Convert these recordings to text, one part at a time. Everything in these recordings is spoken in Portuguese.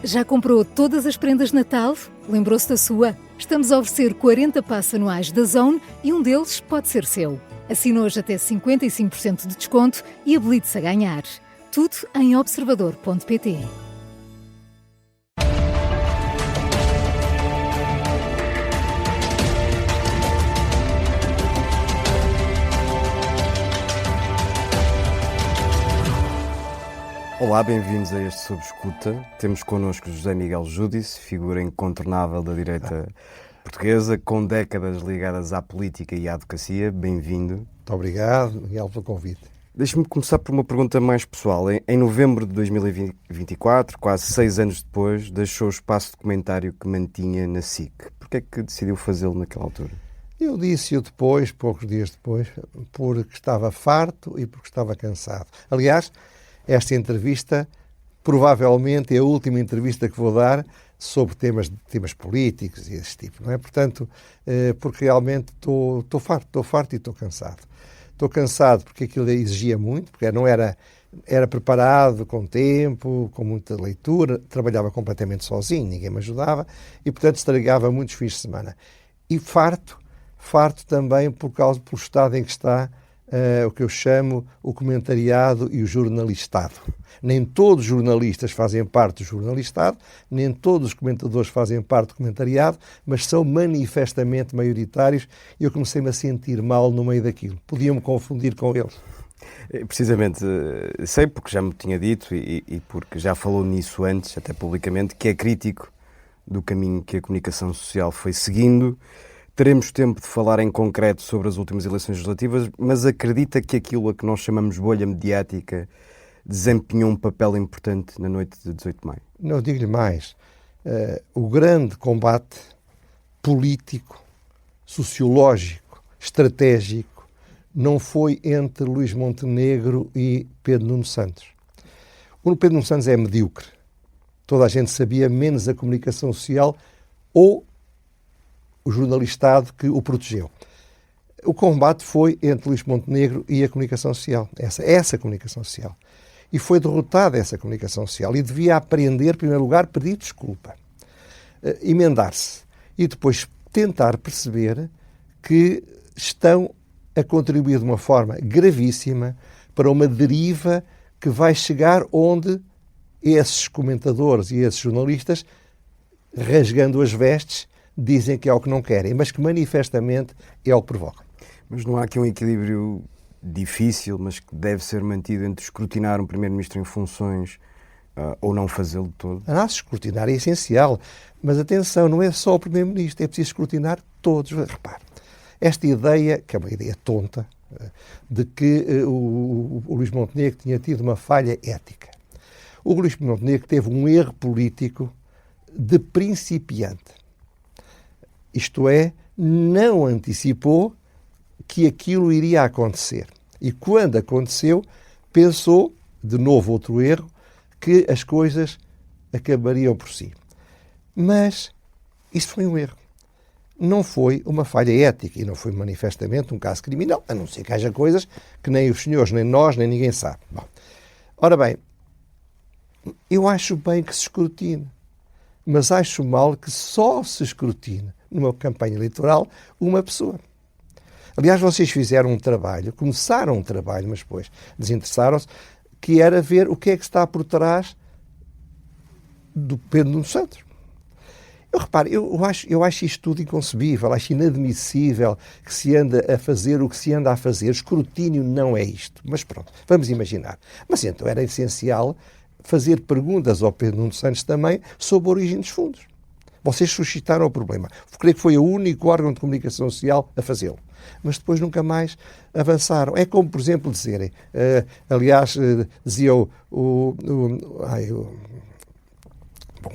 Já comprou todas as prendas de Natal? Lembrou-se da sua? Estamos a oferecer 40 passes anuais da Zone e um deles pode ser seu. Assine hoje até 55% de desconto e habilite-se a ganhar. Tudo em observador.pt. Olá, bem-vindos a este Sob Escuta. Temos connosco José Miguel Júdice, figura incontornável da direita portuguesa, com décadas ligadas à política e à advocacia. Bem-vindo. Muito obrigado, Miguel, pelo convite. Deixe-me começar por uma pergunta mais pessoal. Em novembro de 2024, quase 6 anos depois, deixou o espaço documentário que mantinha na SIC. Porquê é que decidiu fazê-lo naquela altura? Eu disse-o depois, poucos dias depois, porque estava farto e porque estava cansado. Aliás, esta entrevista provavelmente é a última entrevista que vou dar sobre temas políticos e desse tipo, não é? Portanto, porque realmente estou farto e estou cansado. Estou cansado porque aquilo exigia muito, porque não era preparado com tempo, com muita leitura, trabalhava completamente sozinho, ninguém me ajudava e, portanto, estragava muitos fins de semana. E farto também pelo estado em que está o que eu chamo o comentariado e o jornalistado. Nem todos os jornalistas fazem parte do jornalistado, nem todos os comentadores fazem parte do comentariado, mas são manifestamente maioritários e eu comecei-me a sentir mal no meio daquilo. Podiam-me confundir com eles. Precisamente, sei porque já me tinha dito e porque já falou nisso antes, até publicamente, que é crítico do caminho que a comunicação social foi seguindo. Teremos tempo de falar em concreto sobre as últimas eleições legislativas, mas acredita que aquilo a que nós chamamos bolha mediática desempenhou um papel importante na noite de 18 de maio? Não, digo-lhe mais. O grande combate político, sociológico, estratégico, não foi entre Luís Montenegro e Pedro Nuno Santos. O Pedro Nuno Santos é medíocre. Toda a gente sabia, menos a comunicação social ou o jornalistado que o protegeu. O combate foi entre Luís Montenegro e a comunicação social, essa comunicação social. E foi derrotada essa comunicação social e devia aprender, em primeiro lugar, pedir desculpa, emendar-se e depois tentar perceber que estão a contribuir de uma forma gravíssima para uma deriva que vai chegar onde esses comentadores e esses jornalistas, rasgando as vestes, dizem que é o que não querem, mas que manifestamente é o que provoca. Mas não há aqui um equilíbrio difícil, mas que deve ser mantido entre escrutinar um primeiro-ministro em funções ou não fazê-lo de todo? Escrutinar é essencial, mas atenção, não é só o primeiro-ministro, é preciso escrutinar todos. Repare, esta ideia, que é uma ideia tonta, de que o Luís Montenegro tinha tido uma falha ética. O Luís Montenegro teve um erro político de principiante. Isto é, não antecipou que aquilo iria acontecer. E quando aconteceu, pensou, de novo outro erro, que as coisas acabariam por si. Mas isso foi um erro. Não foi uma falha ética e não foi manifestamente um caso criminal, a não ser que haja coisas que nem os senhores, nem nós, nem ninguém sabe. Bom, ora bem, eu acho bem que se escrutine, mas acho mal que só se escrutine numa campanha eleitoral, uma pessoa. Aliás, vocês fizeram um trabalho, começaram um trabalho, mas depois desinteressaram-se, que era ver o que é que está por trás do Pedro Nuno Santos. Eu acho isto tudo inconcebível, acho inadmissível que se anda a fazer o que se anda a fazer. Escrutínio não é isto. Mas pronto, vamos imaginar. Mas então era essencial fazer perguntas ao Pedro Nuno Santos também sobre a origem dos fundos. Vocês suscitaram o problema. Creio que foi o único órgão de comunicação social a fazê-lo. Mas depois nunca mais avançaram. É como, por exemplo, dizerem, aliás, dizia um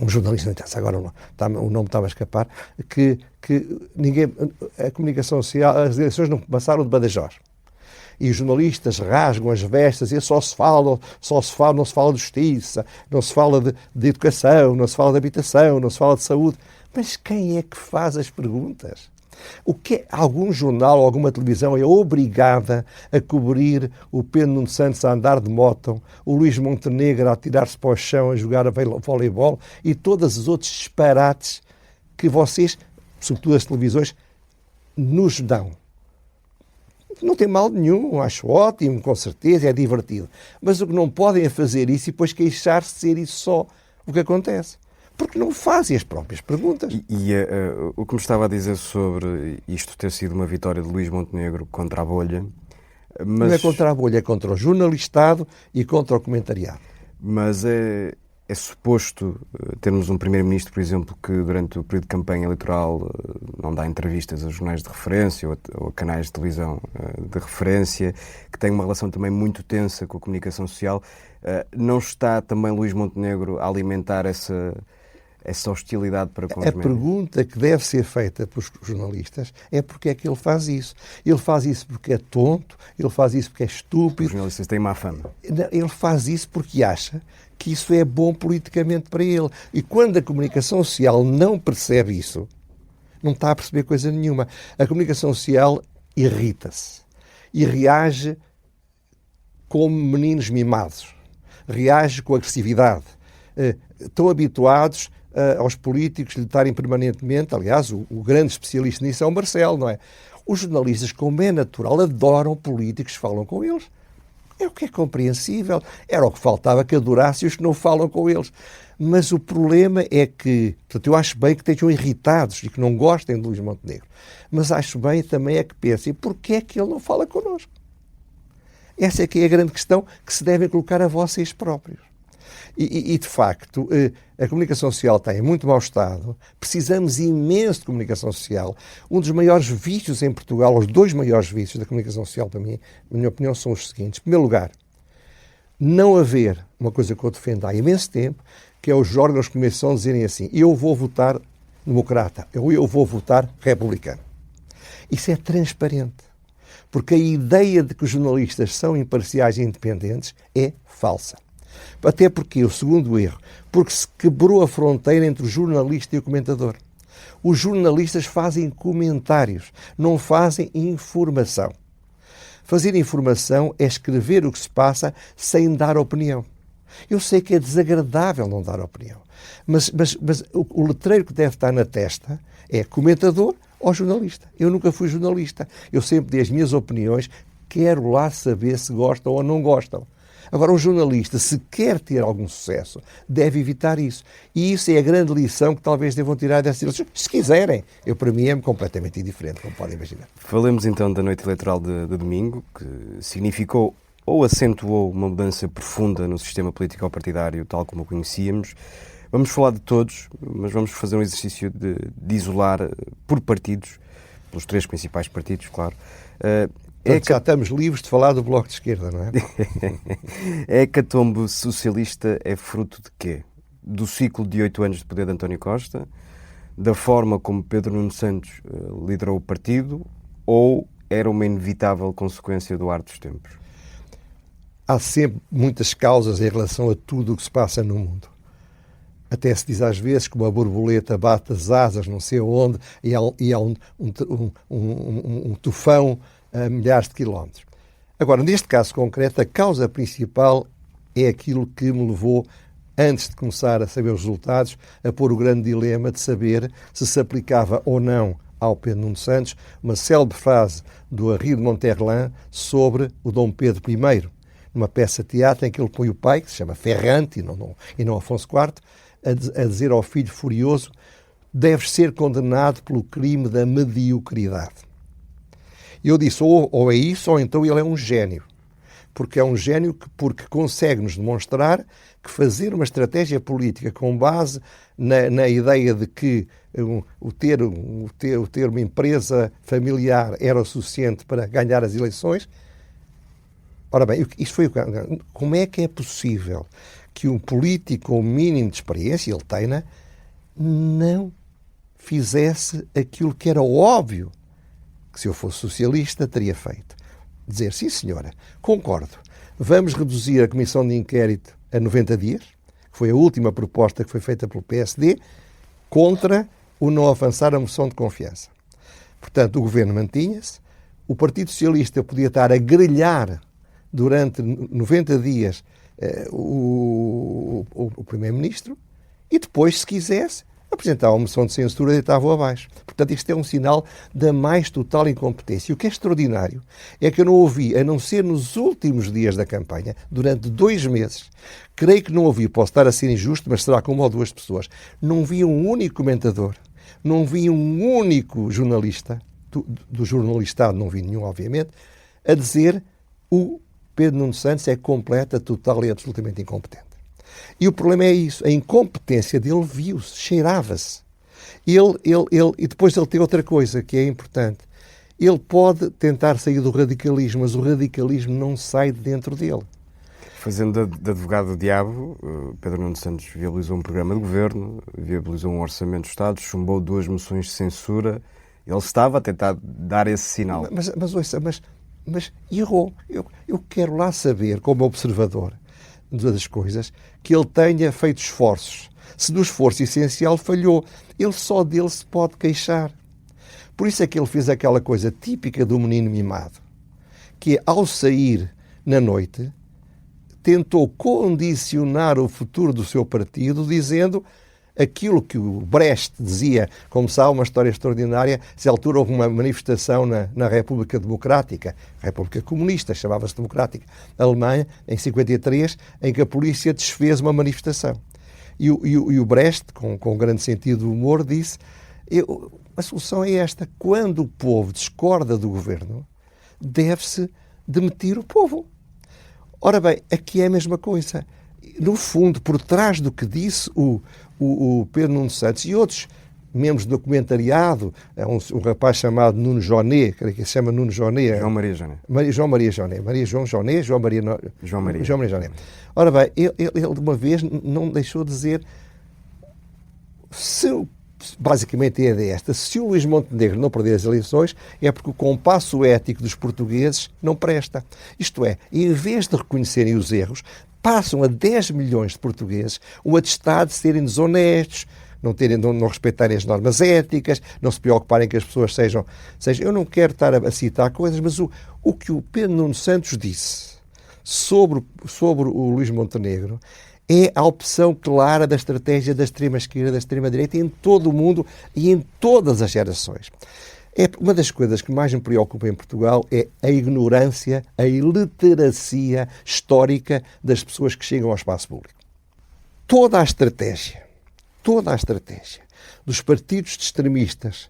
jornalista, não interessa, agora o nome estava a escapar, que a comunicação social, as eleições não passaram de Badajoz. E os jornalistas rasgam as vestes e não se fala de justiça, não se fala de educação, não se fala de habitação, não se fala de saúde. Mas quem é que faz as perguntas? O que é, algum jornal ou alguma televisão é obrigada a cobrir o Pedro Nuno Santos a andar de moto, o Luís Montenegro a atirar-se para o chão a jogar a voleibol e todos os outros disparates que vocês, sobretudo as televisões, nos dão? Não tem mal nenhum, acho ótimo, com certeza, é divertido. Mas o que não podem é fazer isso e depois queixar-se de ser isso só o que acontece. Porque não fazem as próprias perguntas. O que me estava a dizer sobre isto ter sido uma vitória de Luís Montenegro contra a bolha... Não é contra a bolha, é contra o jornalistado e contra o comentariado. Mas é suposto termos um primeiro-ministro, por exemplo, que durante o período de campanha eleitoral não dá entrevistas a jornais de referência ou a canais de televisão de referência, que tem uma relação também muito tensa com a comunicação social. Não está também Luís Montenegro a alimentar essa hostilidade para com os médias? A pergunta que deve ser feita pelos jornalistas é porque é que ele faz isso. Ele faz isso porque é tonto, ele faz isso porque é estúpido. Os jornalistas têm má fama. Ele faz isso porque acha que isso é bom politicamente para ele. E quando a comunicação social não percebe isso, não está a perceber coisa nenhuma. A comunicação social irrita-se e reage como meninos mimados. Reage com agressividade. Estão habituados aos políticos lhe estarem permanentemente, aliás, o grande especialista nisso é o Marcelo, não é? Os jornalistas, como é natural, adoram políticos que falam com eles. É o que é compreensível. Era o que faltava que adorassem os que não falam com eles. Mas o problema é que, portanto, eu acho bem que estejam irritados e que não gostem de Luís Montenegro. Mas acho bem também é que pensem, porquê é que ele não fala connosco? Essa é que é a grande questão que se devem colocar a vocês próprios. E, de facto, a comunicação social está em muito mau estado. Precisamos imenso de comunicação social. Um dos maiores vícios em Portugal, os dois maiores vícios da comunicação social, para mim, na minha opinião, são os seguintes. Em primeiro lugar, não haver uma coisa que eu defendo há imenso tempo, que é os órgãos de comunicação dizerem assim, eu vou votar democrata, eu vou votar republicano. Isso é transparente. Porque a ideia de que os jornalistas são imparciais e independentes é falsa. Até porque, o segundo erro, porque se quebrou a fronteira entre o jornalista e o comentador. Os jornalistas fazem comentários, não fazem informação. Fazer informação é escrever o que se passa sem dar opinião. Eu sei que é desagradável não dar opinião, mas o letreiro que deve estar na testa é comentador ou jornalista. Eu nunca fui jornalista. Eu sempre dei as minhas opiniões, quero lá saber se gostam ou não gostam. Agora, um jornalista, se quer ter algum sucesso, deve evitar isso. E isso é a grande lição que talvez devam tirar dessas eleições, se quiserem. Eu, para mim, é completamente indiferente, como podem imaginar. Falemos então da noite eleitoral de domingo, que significou ou acentuou uma mudança profunda no sistema político-partidário, tal como o conhecíamos. Vamos falar de todos, mas vamos fazer um exercício de isolar por partidos, pelos três principais partidos, claro. Já estamos livres de falar do Bloco de Esquerda, não é? A hecatombe socialista é fruto de quê? Do ciclo de 8 anos de poder de António Costa, da forma como Pedro Nuno Santos liderou o partido, ou era uma inevitável consequência do ar dos tempos? Há sempre muitas causas em relação a tudo o que se passa no mundo. Até se diz às vezes que uma borboleta bate as asas não sei onde e há um tufão a milhares de quilómetros. Agora, neste caso concreto, a causa principal é aquilo que me levou, antes de começar a saber os resultados, a pôr o grande dilema de saber se aplicava ou não ao Pedro Nuno Santos uma célebre frase do Henri de Monterlin sobre o Dom Pedro I, numa peça de teatro em que ele põe o pai, que se chama Ferrante e não Afonso IV, a dizer ao filho furioso: deves ser condenado pelo crime da mediocridade. Eu disse, ou é isso, ou então ele é um gênio. Porque é um gênio porque consegue-nos demonstrar que fazer uma estratégia política com base na ideia de que o ter uma empresa familiar era o suficiente para ganhar as eleições. Ora bem, isto foi como é que é possível que um político com o mínimo de experiência, ele tem, não fizesse aquilo que era óbvio que, se eu fosse socialista, teria feito? Dizer, sim senhora, concordo, vamos reduzir a comissão de inquérito a 90 dias, que foi a última proposta que foi feita pelo PSD, contra o não avançar a moção de confiança. Portanto, o governo mantinha-se, o Partido Socialista podia estar a grelhar durante 90 dias o Primeiro-Ministro e depois, se quisesse, apresentava uma moção de censura e deitava-o abaixo. Portanto, isto é um sinal da mais total incompetência. E o que é extraordinário é que eu não ouvi, a não ser nos últimos dias da campanha, durante 2 meses, creio que não ouvi, posso estar a ser injusto, mas será com 1 ou 2 pessoas, não vi um único comentador, não vi um único jornalista, do jornalistado não vi nenhum, obviamente, a dizer o Pedro Nuno Santos é completa, total e absolutamente incompetente. E o problema é isso, a incompetência dele viu-se, cheirava-se. E depois ele tem outra coisa que é importante. Ele pode tentar sair do radicalismo, mas o radicalismo não sai de dentro dele. Fazendo de advogado do diabo, Pedro Nuno Santos viabilizou um programa de governo, viabilizou um orçamento do Estado, chumbou 2 moções de censura. Ele estava a tentar dar esse sinal. Mas errou. Eu quero lá saber, como observador das coisas, que ele tenha feito esforços. Se do esforço essencial falhou, ele só dele se pode queixar. Por isso é que ele fez aquela coisa típica do menino mimado, que é, ao sair na noite, tentou condicionar o futuro do seu partido, dizendo aquilo que o Brecht dizia, como sabe, uma história extraordinária. A essa altura houve uma manifestação na República Democrática, República Comunista, chamava-se Democrática, Alemanha, em 53, em que a polícia desfez uma manifestação. E o Brecht, com grande sentido de humor, disse: a solução é esta, quando o povo discorda do governo, deve-se demitir o povo. Ora bem, aqui é a mesma coisa. No fundo, por trás do que disse o Pedro Nuno Santos e outros membros do documentariado, um rapaz chamado Nuno Joné, creio que se chama Nuno Joné. João Maria Joné. João Maria Joné. João Maria Joné. Ora bem, ele de uma vez não deixou de dizer, basicamente a ideia é esta: se o Luís Montenegro não perder as eleições, é porque o compasso ético dos portugueses não presta. Isto é, em vez de reconhecerem os erros, passam a 10 milhões de portugueses o atestado de serem desonestos, não respeitarem as normas éticas, não se preocuparem que as pessoas sejam... Eu não quero estar a citar coisas, mas o que o Pedro Nuno Santos disse sobre o Luís Montenegro é a opção clara da estratégia da extrema-esquerda, da extrema-direita em todo o mundo e em todas as gerações. Uma das coisas que mais me preocupa em Portugal é a ignorância, a iliteracia histórica das pessoas que chegam ao espaço público. Toda a estratégia dos partidos de extremistas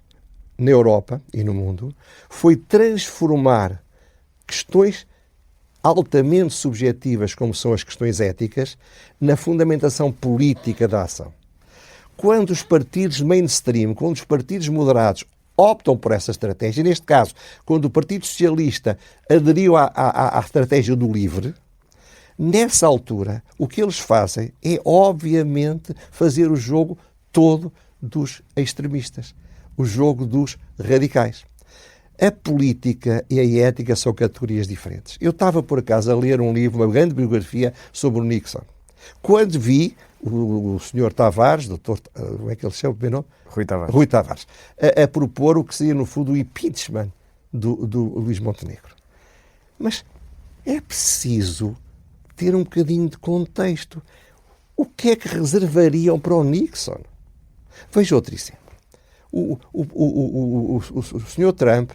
na Europa e no mundo foi transformar questões altamente subjetivas, como são as questões éticas, na fundamentação política da ação. Quando os partidos mainstream, quando os partidos moderados optam por essa estratégia, neste caso, quando o Partido Socialista aderiu à estratégia do livre, nessa altura, o que eles fazem é, obviamente, fazer o jogo todo dos extremistas, o jogo dos radicais. A política e a ética são categorias diferentes. Eu estava, por acaso, a ler um livro, uma grande biografia sobre o Nixon. Quando vi o Sr. Tavares, doutor, como é que ele se chama? Rui Tavares, a propor o que seria, no fundo, o impeachment do Luís Montenegro. Mas é preciso ter um bocadinho de contexto. O que é que reservariam para o Nixon? Veja outro exemplo. O Sr. Trump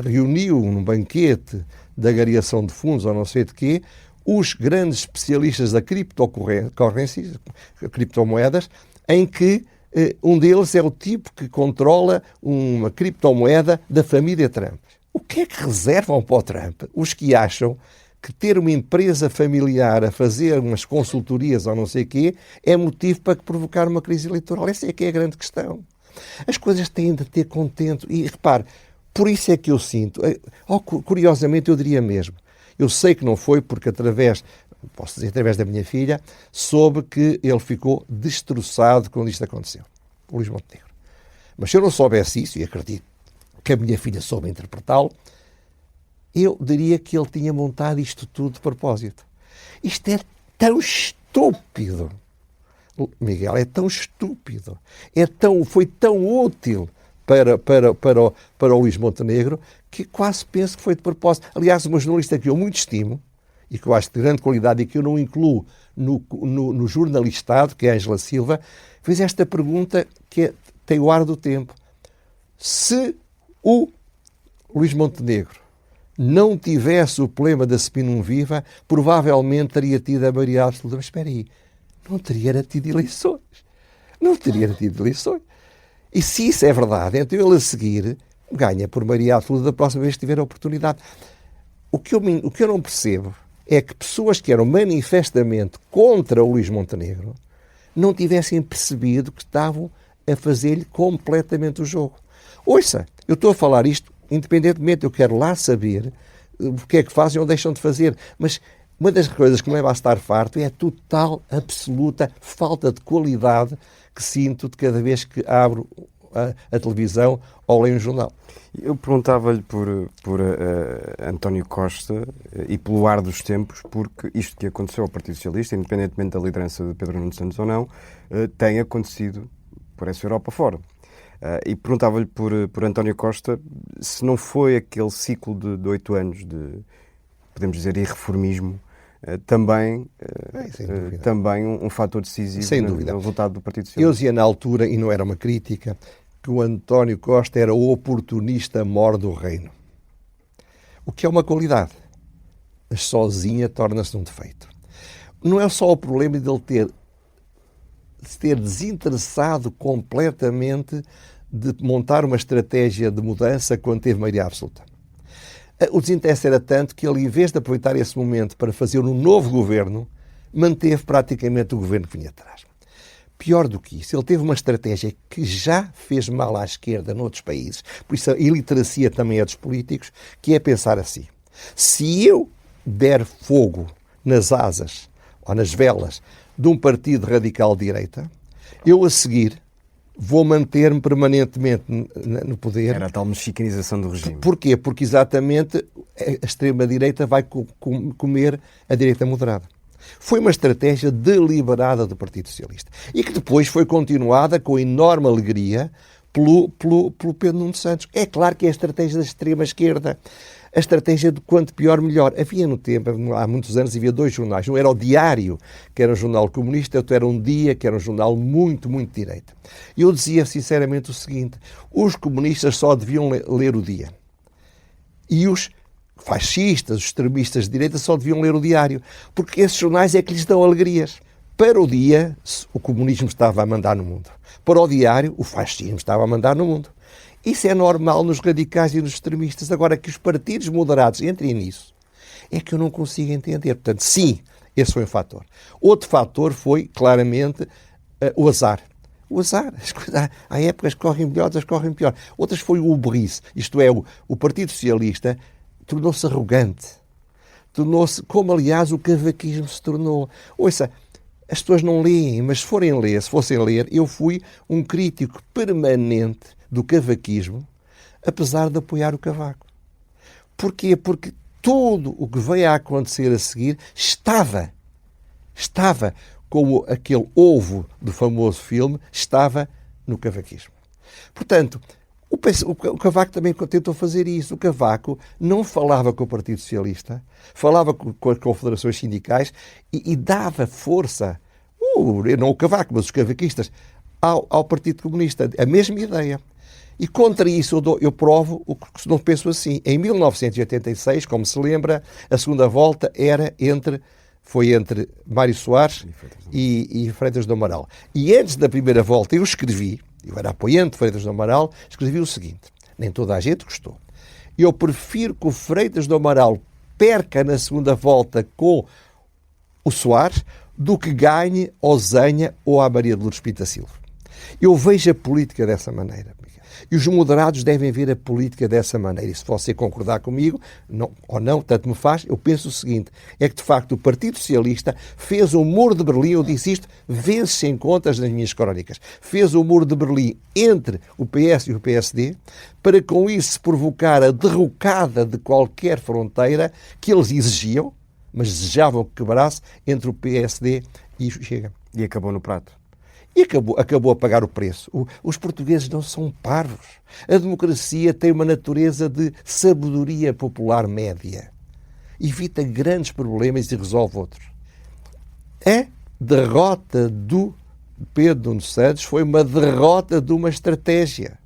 reuniu num banquete de agregação de fundos, ou não sei de quê, os grandes especialistas da criptomoedas, em que um deles é o tipo que controla uma criptomoeda da família Trump. O que é que reservam para o Trump os que acham que ter uma empresa familiar a fazer umas consultorias ou não sei o quê é motivo para provocar uma crise eleitoral? Essa é que é a grande questão. As coisas têm de ter contento. E repare, por isso é que eu sinto, curiosamente eu diria mesmo, eu sei que não foi porque posso dizer através da minha filha, soube que ele ficou destroçado quando isto aconteceu, o Luís Montenegro. Mas se eu não soubesse isso, e acredito que a minha filha soube interpretá-lo, eu diria que ele tinha montado isto tudo de propósito. Isto é tão estúpido, Miguel, é tão estúpido, foi tão útil para o Luís Montenegro, que quase penso que foi de propósito. Aliás, uma jornalista que eu muito estimo, e que eu acho de grande qualidade e que eu não incluo no jornalistado, que é a Ângela Silva, fez esta pergunta que tem o ar do tempo. Se o Luís Montenegro não tivesse o problema da Spinum Viva, provavelmente teria tido a maioria absoluta. Mas espera aí, não teria tido eleições. Não teria tido eleições. E se isso é verdade, então ele a seguir ganha por maioria absoluta da próxima vez que tiver a oportunidade. O que eu não percebo é que pessoas que eram manifestamente contra o Luís Montenegro não tivessem percebido que estavam a fazer-lhe completamente o jogo. Ouça, eu estou a falar isto independentemente, eu quero lá saber o que é que fazem ou deixam de fazer, mas uma das coisas que me leva a estar farto é a total, absoluta falta de qualidade que sinto de cada vez que abro a televisão ou leio um jornal. Eu perguntava-lhe por António Costa e pelo ar dos tempos, porque isto que aconteceu ao Partido Socialista, independentemente da liderança de Pedro Nuno Santos ou não, tem acontecido por essa Europa fora. E perguntava-lhe por António Costa se não foi aquele ciclo de 8 anos de, podemos dizer, irreformismo, também um fator decisivo no resultado do Partido Socialista. Eu dizia na altura, e não era uma crítica, que o António Costa era o oportunista mor do reino. O que é uma qualidade, mas sozinha torna-se um defeito. Não é só o problema de ele ter desinteressado completamente de montar uma estratégia de mudança quando teve maioria absoluta. O desinteresse era tanto que ele, em vez de aproveitar esse momento para fazer um novo governo, manteve praticamente o governo que vinha atrás. Pior do que isso, ele teve uma estratégia que já fez mal à esquerda noutros países, por isso a iliteracia também é dos políticos, que é pensar assim: se eu der fogo nas asas ou nas velas de um partido radical de direita, eu a seguir vou manter-me permanentemente no poder. Era a tal mexicanização do regime. Porquê? Porque exatamente a extrema-direita vai comer a direita moderada. Foi uma estratégia deliberada do Partido Socialista e que depois foi continuada com enorme alegria pelo Pedro Nuno Santos. É claro que é a estratégia da extrema-esquerda. A estratégia de quanto pior, melhor. Havia no tempo, há muitos anos, havia 2 jornais. Um era o Diário, que era um jornal comunista, outro era um Dia, que era um jornal muito, muito de direita. E eu dizia sinceramente o seguinte: os comunistas só deviam ler o Dia. E os fascistas, os extremistas de direita, só deviam ler o Diário. Porque esses jornais é que lhes dão alegrias. Para o Dia, o comunismo estava a mandar no mundo. Para o Diário, o fascismo estava a mandar no mundo. Isso é normal nos radicais e nos extremistas. Agora, que os partidos moderados entrem nisso, é que eu não consigo entender. Portanto, sim, esse foi um fator. Outro fator foi, claramente, o azar. O azar. Há épocas que correm melhor, outras correm pior. Outras foi o burrice. Isto é, o Partido Socialista tornou-se arrogante. Tornou-se, como aliás o cavaquismo se tornou. Ouça, as pessoas não leem, mas se fossem ler, eu fui um crítico permanente do cavaquismo, apesar de apoiar o Cavaco. Porquê? Porque tudo o que veio a acontecer a seguir estava como aquele ovo do famoso filme, estava no cavaquismo. Portanto, o Cavaco também tentou fazer isso. O Cavaco não falava com o Partido Socialista, falava com as confederações sindicais e dava força, não o Cavaco, mas os cavaquistas, ao Partido Comunista. A mesma ideia. E contra isso eu provo o que não penso assim. Em 1986, como se lembra, a segunda volta foi entre Mário Soares e Freitas do Amaral. E antes da primeira volta eu era apoiante de Freitas do Amaral, escrevi o seguinte: nem toda a gente gostou. Eu prefiro que o Freitas do Amaral perca na segunda volta com o Soares do que ganhe ou Zenha ou a Maria de Lourdes Pita Silva. Eu vejo a política dessa maneira. E os moderados devem ver a política dessa maneira. E se você concordar comigo, ou não, tanto me faz, eu penso o seguinte: é que de facto o Partido Socialista fez o Muro de Berlim, eu disse isto vezes sem contas nas minhas crónicas, fez o Muro de Berlim entre o PS e o PSD, para com isso se provocar a derrocada de qualquer fronteira que eles exigiam, mas desejavam que quebrasse entre o PSD e o Chega. E acabou no prato. E acabou a pagar o preço. Os portugueses não são parvos. A democracia tem uma natureza de sabedoria popular média. Evita grandes problemas e resolve outros. A derrota do Pedro Nuno Santos foi uma derrota de uma estratégia.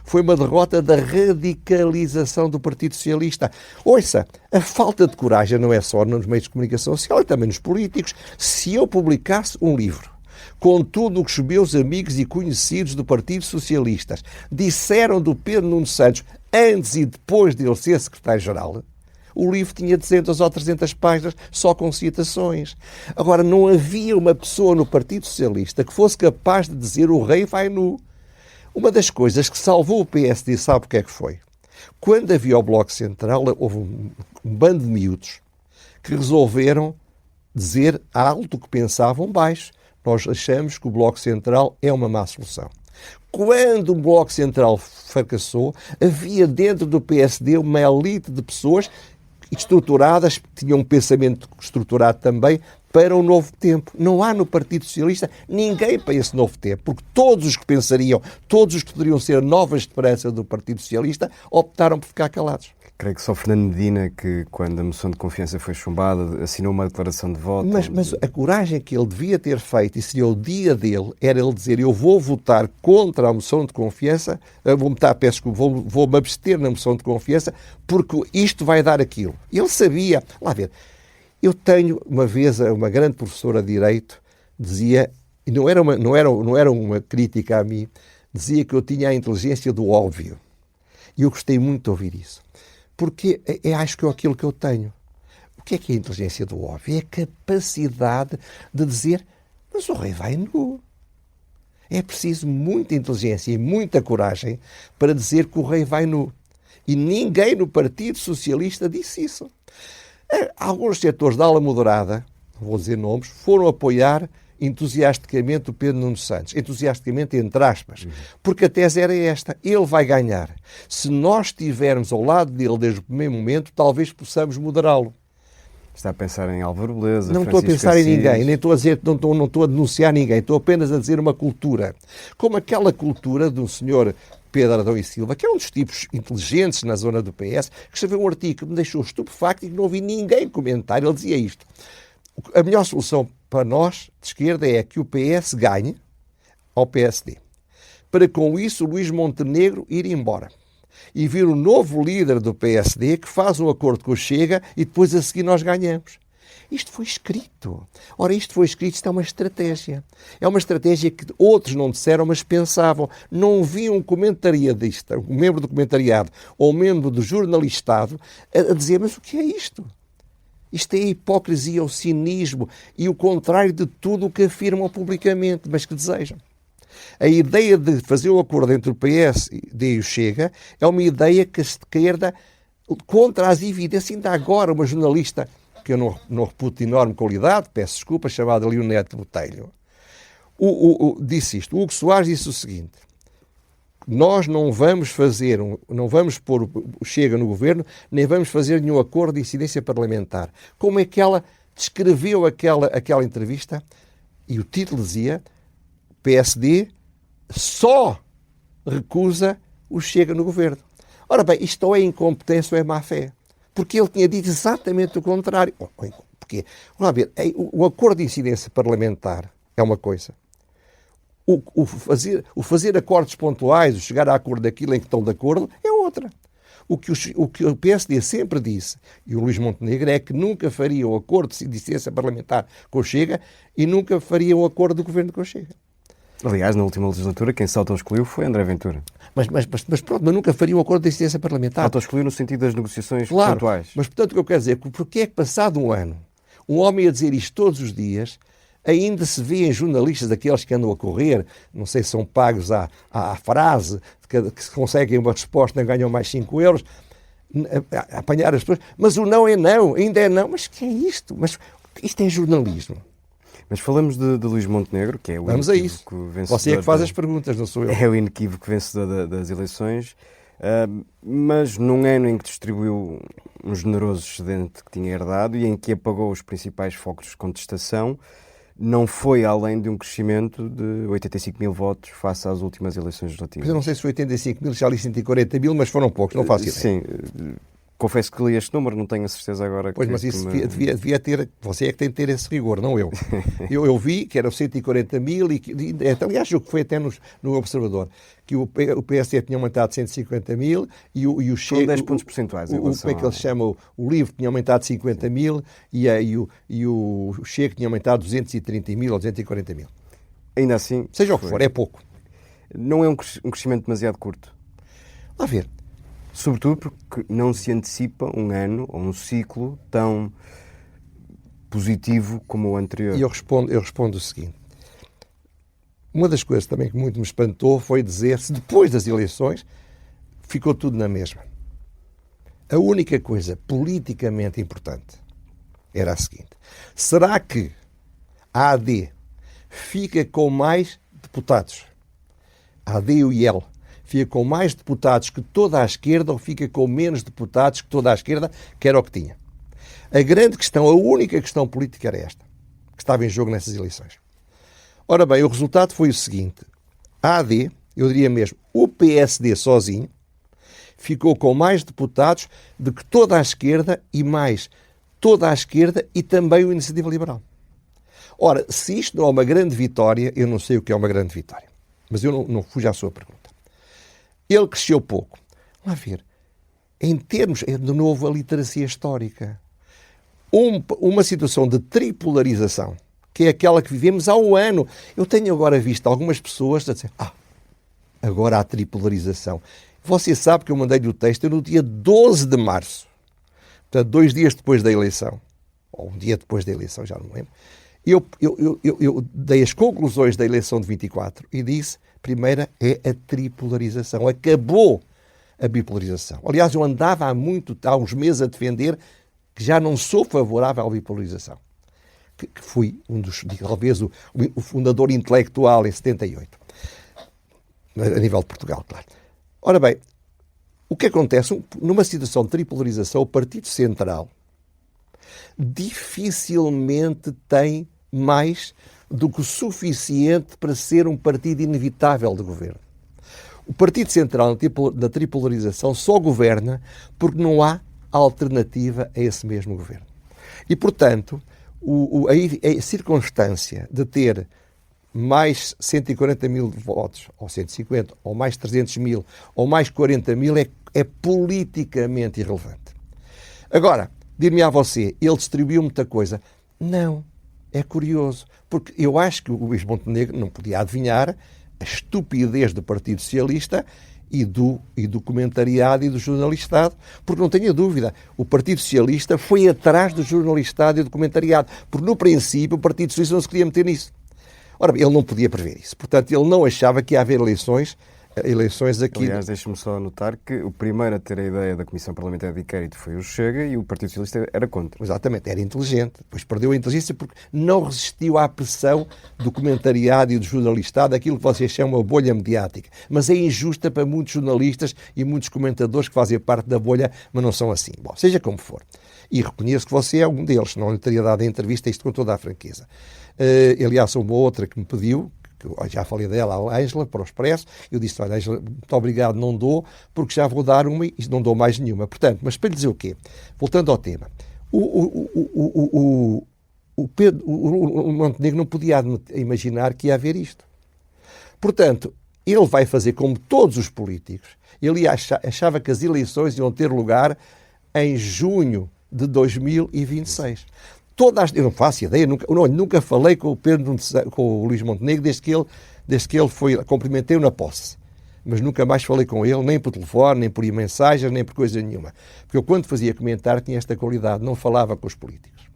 Foi uma derrota da radicalização do Partido Socialista. Ouça, a falta de coragem não é só nos meios de comunicação social, é também nos políticos. Se eu publicasse um livro com tudo o que os meus amigos e conhecidos do Partido Socialista disseram do Pedro Nuno Santos antes e depois de ele ser secretário-geral, o livro tinha 200 ou 300 páginas só com citações. Agora, não havia uma pessoa no Partido Socialista que fosse capaz de dizer o rei vai nu. Uma das coisas que salvou o PSD, sabe o que é que foi? Quando havia o Bloco Central, houve um bando de miúdos que resolveram dizer alto o que pensavam baixo. Nós achamos que o Bloco Central é uma má solução. Quando o Bloco Central fracassou, havia dentro do PSD uma elite de pessoas estruturadas, que tinham um pensamento estruturado também para o novo tempo. Não há no Partido Socialista ninguém para esse novo tempo, porque todos os que pensariam, todos os que poderiam ser novas esperanças do Partido Socialista, optaram por ficar calados. Creio que só Fernando Medina, que quando a moção de confiança foi chumbada, assinou uma declaração de voto. Mas a coragem que ele devia ter feito, e seria o dia dele, era ele dizer: eu vou votar contra a moção de confiança, vou-me abster na moção de confiança, porque isto vai dar aquilo. Ele sabia. Lá ver, eu tenho uma vez uma grande professora de Direito, dizia, e não era uma crítica a mim, dizia que eu tinha a inteligência do óbvio. E eu gostei muito de ouvir isso. Porque acho que é aquilo que eu tenho. O que é a inteligência do óbvio? É a capacidade de dizer, mas o rei vai nu. É preciso muita inteligência e muita coragem para dizer que o rei vai nu. E ninguém no Partido Socialista disse isso. Alguns setores da ala moderada, não vou dizer nomes, foram apoiar entusiasticamente o Pedro Nuno Santos. Entusiasticamente, entre aspas. Porque a tese era esta: ele vai ganhar. Se nós estivermos ao lado dele desde o primeiro momento, talvez possamos moderá-lo. Está a pensar em Álvaro Beleza, não estou a pensar em ninguém, nem estou a dizer, não estou a denunciar ninguém, estou apenas a dizer uma cultura. Como aquela cultura do senhor Pedro Adão e Silva, que é um dos tipos inteligentes na zona do PS, que escreveu um artigo que me deixou estupefacto e que não ouvi ninguém comentar. Ele dizia isto: a melhor solução para nós, de esquerda, é que o PS ganhe ao PSD. Para com isso, o Luís Montenegro ir embora. E vir o novo líder do PSD que faz um acordo com o Chega e depois a seguir nós ganhamos. Isto foi escrito. Ora, isto foi escrito, isto é uma estratégia. É uma estratégia que outros não disseram, mas pensavam. Não vi um comentariadista, um membro do comentariado ou um membro do jornalistado a dizer, mas o que é isto? Isto é a hipocrisia, o cinismo e o contrário de tudo o que afirmam publicamente, mas que desejam. A ideia de fazer um acordo entre o PSD e o Chega é uma ideia que a esquerda, contra as evidências, ainda agora uma jornalista, que eu não reputo de enorme qualidade, peço desculpa, chamada Leonete Botelho, disse isto. O Hugo Soares disse o seguinte: nós não vamos pôr o Chega no governo, nem vamos fazer nenhum acordo de incidência parlamentar. Como é que ela descreveu aquela entrevista? E o título dizia: PSD só recusa o Chega no governo. Ora bem, isto ou é incompetência ou é má-fé. Porque ele tinha dito exatamente o contrário. Porquê? Vamos ver, o acordo de incidência parlamentar é uma coisa. O fazer acordos pontuais, o chegar a acordo daquilo em que estão de acordo, é outra. O que o PSD sempre disse, e o Luís Montenegro, é que nunca faria um acordo de incidência parlamentar com o Chega e nunca faria um acordo do governo com o Chega. Aliás, na última legislatura, quem se auto-excluiu foi André Ventura. Mas pronto, mas nunca faria um acordo de incidência parlamentar. Auto-excluiu no sentido das negociações claro, pontuais. Mas, portanto, o que eu quero dizer é que porque é que, passado um ano, um homem a dizer isto todos os dias, ainda se vê em jornalistas, daqueles que andam a correr, não sei se são pagos à frase, que se conseguem uma resposta e ganham mais 5 euros, a apanhar as pessoas, mas o não é não, ainda é não. Mas que é isto? Mas isto é jornalismo. Mas falamos de Luís Montenegro, que é o inequívoco vencedor. Você é que faz as perguntas, não sou eu. É o inequívoco vencedor das eleições, mas num ano em que distribuiu um generoso excedente que tinha herdado e em que apagou os principais focos de contestação, não foi além de um crescimento de 85 mil votos face às últimas eleições legislativas. Mas eu não sei se foi 85 mil, já li 140 mil, mas foram poucos, não faço ideia. Sim, confesso que li este número, não tenho a certeza agora. Pois, mas isso devia ter, você é que tem de ter esse rigor, não eu. Eu vi que eram 140 mil, aliás, o que foi até no Observador, que o PSD tinha aumentado 150 mil e o Chega... 10 pontos percentuais. Como é que ele chama? O LIVRE tinha aumentado 50 mil e o Chega tinha aumentado 230 mil ou 240 mil. Ainda assim... Seja o que for, é pouco. Não é um crescimento demasiado curto. A ver... Sobretudo porque não se antecipa um ano ou um ciclo tão positivo como o anterior. E eu respondo o seguinte. Uma das coisas também que muito me espantou foi dizer-se, depois das eleições, ficou tudo na mesma. A única coisa politicamente importante era a seguinte. Será que a AD fica com mais deputados? A AD e o IEL fica com mais deputados que toda a esquerda ou fica com menos deputados que toda a esquerda, que era o que tinha? A grande questão, a única questão política era esta, que estava em jogo nessas eleições. Ora bem, o resultado foi o seguinte. A AD, eu diria mesmo, o PSD sozinho, ficou com mais deputados do que toda a esquerda e mais toda a esquerda e também o Iniciativa Liberal. Ora, se isto não é uma grande vitória, eu não sei o que é uma grande vitória. Mas eu não fujo à sua pergunta. Ele cresceu pouco. Vamos ver. Em termos, de novo, a literacia histórica. Uma situação de tripolarização, que é aquela que vivemos há um ano. Eu tenho agora visto algumas pessoas a dizer, agora há tripolarização. Você sabe que eu mandei-lhe o texto no dia 12 de março. Portanto, 2 dias depois da eleição. Ou um dia depois da eleição, já não me lembro. Eu dei as conclusões da eleição de 24 e disse, primeira é a tripolarização. Acabou a bipolarização. Aliás, eu andava há uns meses a defender que já não sou favorável à bipolarização. Que fui talvez o fundador intelectual em 78. A nível de Portugal, claro. Ora bem, o que acontece? Numa situação de tripolarização, o Partido Central dificilmente tem mais do que o suficiente para ser um partido inevitável de governo. O Partido Central, na tripolarização, só governa porque não há alternativa a esse mesmo governo. E, portanto, a circunstância de ter mais 140 mil votos, ou 150, ou mais 300 mil, ou mais 40 mil, é politicamente irrelevante. Agora, dir-me a você, ele distribuiu muita coisa. Não, é curioso, porque eu acho que o Luís Montenegro não podia adivinhar a estupidez do Partido Socialista e do comentariado e do jornalistado, porque não tenha dúvida, o Partido Socialista foi atrás do jornalistado e do comentariado, porque no princípio o Partido Socialista não se queria meter nisso. Ora, ele não podia prever isso, portanto ele não achava que ia haver eleições aqui... Aliás, deixe-me só anotar que o primeiro a ter a ideia da Comissão Parlamentar de Inquérito foi o Chega e o Partido Socialista era contra. Exatamente, era inteligente. Depois perdeu a inteligência porque não resistiu à pressão do comentariado e do jornalistado, aquilo que vocês chamam a bolha mediática. Mas é injusta para muitos jornalistas e muitos comentadores que fazem parte da bolha, mas não são assim. Bom, seja como for. E reconheço que você é um deles, não lhe teria dado a entrevista, isto com toda a franqueza. Aliás, uma outra que me pediu, já falei dela, a Ângela, para o Expresso, eu disse, olha, Ângela, muito obrigado, não dou, porque já vou dar uma e não dou mais nenhuma. Portanto, mas para lhe dizer o quê? Voltando ao tema, o Montenegro não podia imaginar que ia haver isto. Portanto, ele vai fazer como todos os políticos, ele achava que as eleições iam ter lugar em junho de 2026. Eu não faço ideia, nunca falei com o Luís Montenegro desde que ele foi, cumprimentei-o na posse. Mas nunca mais falei com ele, nem por telefone, nem por mensagens, nem por coisa nenhuma. Porque eu, quando fazia comentário, tinha esta qualidade, não falava com os políticos.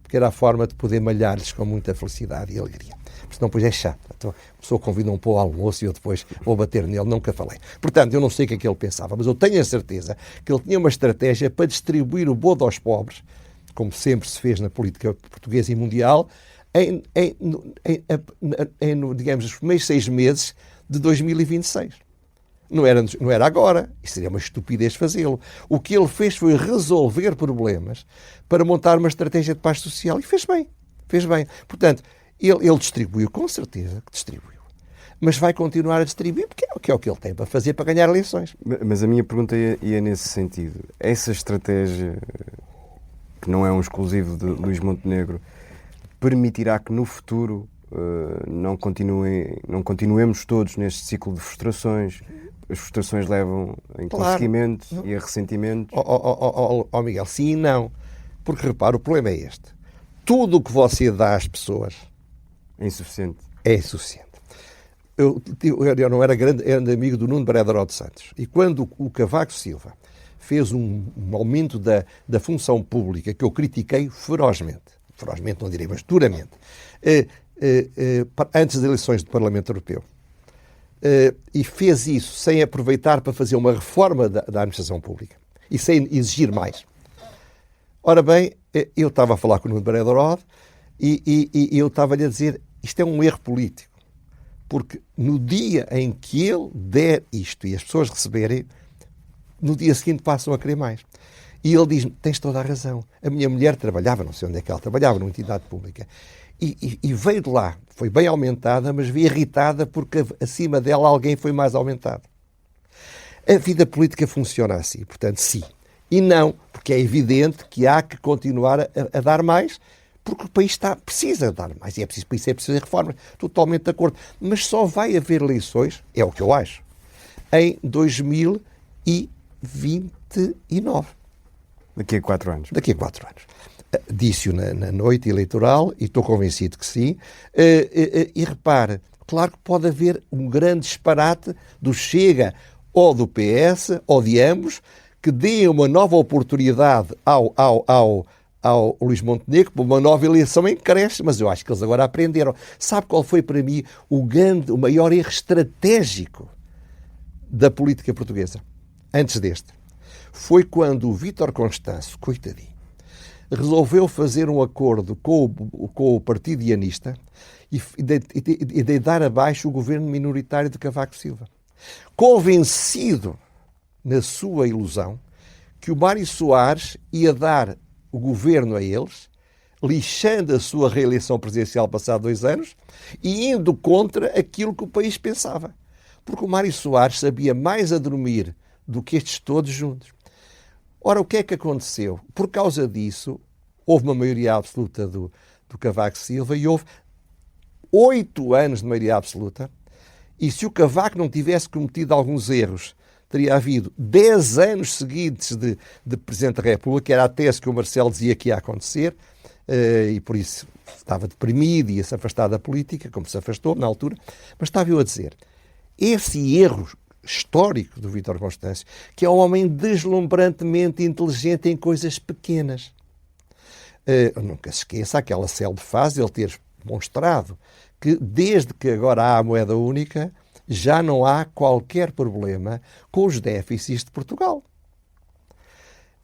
Porque era a forma de poder malhar-lhes com muita felicidade e alegria. Porque senão, depois é chato. Então, a pessoa convida-me para o almoço e eu depois vou bater nele, nunca falei. Portanto, eu não sei o que é que ele pensava, mas eu tenho a certeza que ele tinha uma estratégia para distribuir o bodo aos pobres, como sempre se fez na política portuguesa e mundial, digamos, nos primeiros 6 meses de 2026. Não era agora. Isso seria uma estupidez fazê-lo. O que ele fez foi resolver problemas para montar uma estratégia de paz social. E fez bem. Fez bem. Portanto, Ele distribuiu, com certeza que distribuiu. Mas vai continuar a distribuir, porque é o que ele tem para fazer para ganhar eleições. Mas a minha pergunta ia nesse sentido. Essa estratégia, que não é um exclusivo de Luís Montenegro, permitirá que no futuro não continuemos todos neste ciclo de frustrações? As frustrações levam a inconseguimentos e a ressentimentos? Miguel, sim e não. Porque, repara, o problema é este. Tudo o que você dá às pessoas é insuficiente. É insuficiente. Eu não era grande amigo do Nuno Brederó de Santos. E quando o Cavaco Silva fez um aumento da função pública, que eu critiquei ferozmente, não direi, mas duramente, antes das eleições do Parlamento Europeu, e fez isso sem aproveitar para fazer uma reforma da administração pública e sem exigir mais. Ora bem, eu estava a falar com o Nuno Brederó e eu estava-lhe a dizer, isto é um erro político. Porque no dia em que ele der isto e as pessoas receberem, no dia seguinte passam a querer mais. E ele diz-me, tens toda a razão. A minha mulher trabalhava, não sei onde é que ela trabalhava, numa entidade pública. E veio de lá, foi bem aumentada, mas veio irritada porque acima dela alguém foi mais aumentado. A vida política funciona assim, portanto, sim. E não, porque é evidente que há que continuar a dar mais, porque o país precisa dar mais, e por isso é preciso reformas, totalmente de acordo. Mas só vai haver eleições, é o que eu acho, em 2029. Daqui a 4 anos. Daqui a 4 anos. Disse-o na noite eleitoral, e estou convencido que sim. E repare, claro que pode haver um grande disparate do Chega ou do PS, ou de ambos, que deem uma nova oportunidade ao Luís Montenegro para uma nova eleição em creche, mas eu acho que eles agora aprenderam. Sabe qual foi para mim o maior erro estratégico da política portuguesa? Antes deste. Foi quando o Vítor Constâncio, coitadinho, resolveu fazer um acordo com o Partido Ianista e de dar abaixo o governo minoritário de Cavaco Silva. Convencido na sua ilusão que o Mário Soares ia dar o governo a eles, lixando a sua reeleição presidencial passado 2 anos e indo contra aquilo que o país pensava. Porque o Mário Soares sabia mais a dormir do que estes todos juntos. Ora, o que é que aconteceu? Por causa disso, houve uma maioria absoluta do Cavaco Silva e houve 8 anos de maioria absoluta. E se o Cavaco não tivesse cometido alguns erros, teria havido 10 anos seguidos de Presidente da República, que era a tese que o Marcelo dizia que ia acontecer, e por isso estava deprimido e ia se afastar da política, como se afastou na altura. Mas estava eu a dizer, esse erro histórico do Vítor Constâncio, que é um homem deslumbrantemente inteligente em coisas pequenas. Nunca se esqueça aquela célebre fase de ele ter demonstrado que desde que agora há a moeda única, já não há qualquer problema com os déficits de Portugal.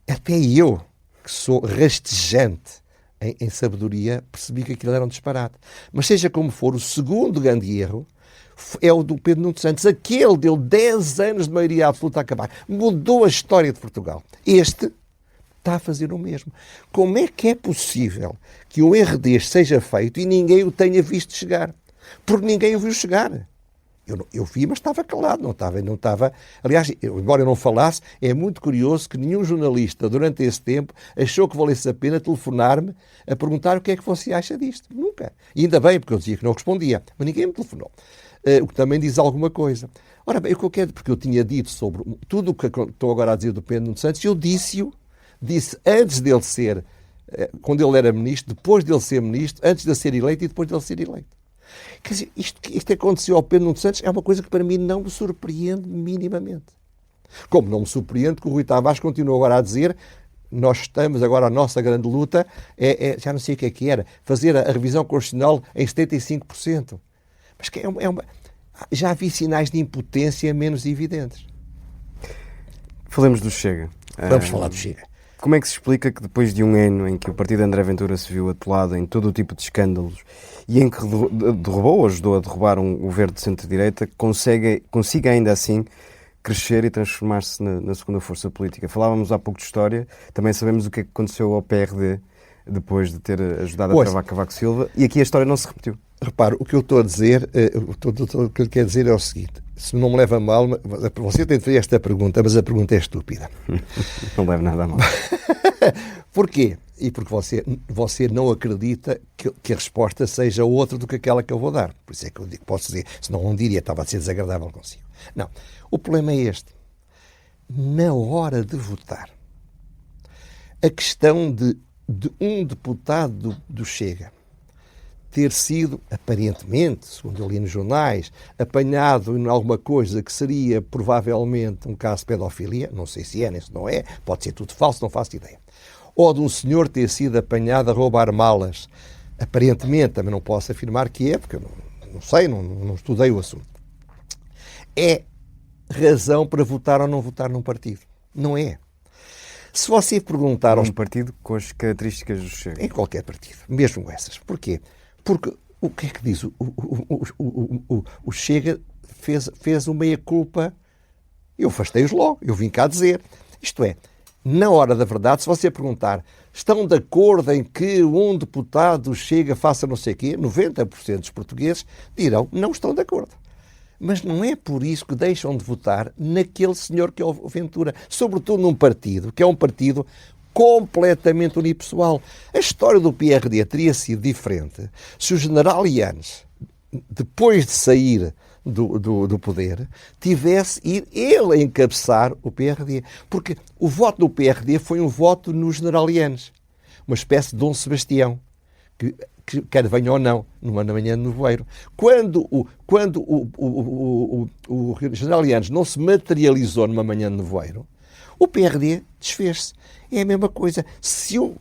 Até eu, que sou rastejante em sabedoria, percebi que aquilo era um disparate. Mas seja como for, o segundo grande erro é o do Pedro Nuno Santos. Aquele deu 10 anos de maioria absoluta a acabar. Mudou a história de Portugal. Este está a fazer o mesmo. Como é que é possível que um erro deste seja feito e ninguém o tenha visto chegar? Porque ninguém o viu chegar. Eu vi, mas estava calado, não estava. Aliás, embora eu não falasse, é muito curioso que nenhum jornalista, durante esse tempo, achou que valesse a pena telefonar-me a perguntar o que é que você acha disto. Nunca. E ainda bem, porque eu dizia que não respondia. Mas ninguém me telefonou. O que também diz alguma coisa. Ora bem, o que eu quero, porque eu tinha dito sobre tudo o que estou agora a dizer do Pedro Nuno Santos, eu disse antes dele ser, quando ele era ministro, depois dele ser ministro, antes de ele ser eleito e depois dele ser eleito. Quer dizer, isto que aconteceu ao Pedro Nuno Santos é uma coisa que para mim não me surpreende minimamente. Como não me surpreende que o Rui Tavares continua agora a dizer, nós estamos agora, a nossa grande luta já não sei o que era, fazer a revisão constitucional em 75%. Mas que já vi sinais de impotência menos evidentes. Falemos do Chega. Vamos falar do Chega. Como é que se explica que depois de um ano em que o partido de André Ventura se viu atolado em todo o tipo de escândalos e em que derrubou ou ajudou a derrubar um governo de centro-direita, consiga ainda assim crescer e transformar-se na segunda força política? Falávamos há pouco de história, também sabemos o que é que aconteceu ao PRD depois de ter ajudado a travar Cavaco Silva, e aqui a história não se repetiu. Repare, o que eu estou a dizer, o que eu quero dizer é o seguinte: se não me leva a mal, você tem de fazer esta pergunta, mas a pergunta é estúpida. Não leva nada a mal. Porquê? E porque você não acredita que a resposta seja outra do que aquela que eu vou dar. Por isso é que eu posso dizer, senão não diria, estava a ser desagradável consigo. Não. O problema é este. Na hora de votar, a questão de um deputado do Chega ter sido, aparentemente, segundo eu li nos jornais, apanhado em alguma coisa que seria provavelmente um caso de pedofilia, não sei se é, nem se não é, pode ser tudo falso, não faço ideia. Ou de um senhor ter sido apanhado a roubar malas, aparentemente, também não posso afirmar que é, porque eu não sei, não estudei o assunto. É razão para votar ou não votar num partido. Não é. Se você perguntar aos... Um partido com as características do Chega. Em qualquer partido, mesmo essas. Porquê? Porque o que é que diz? O Chega fez uma meia-culpa. Eu afastei-os logo, eu vim cá dizer. Isto é, na hora da verdade, se você perguntar, estão de acordo em que um deputado Chega faça não sei o quê, 90% dos portugueses dirão não estão de acordo. Mas não é por isso que deixam de votar naquele senhor que é o Ventura. Sobretudo num partido, que é um partido completamente unipessoal. A história do PRD teria sido diferente se o general Yanes, depois de sair do poder, tivesse ido ele a encabeçar o PRD. Porque o voto do PRD foi um voto no general Yanes. Uma espécie de Dom Sebastião, que quer venha ou não, numa manhã de nevoeiro. Quando o general Yanes não se materializou numa manhã de nevoeiro, o PRD desfez-se. É a mesma coisa. Se o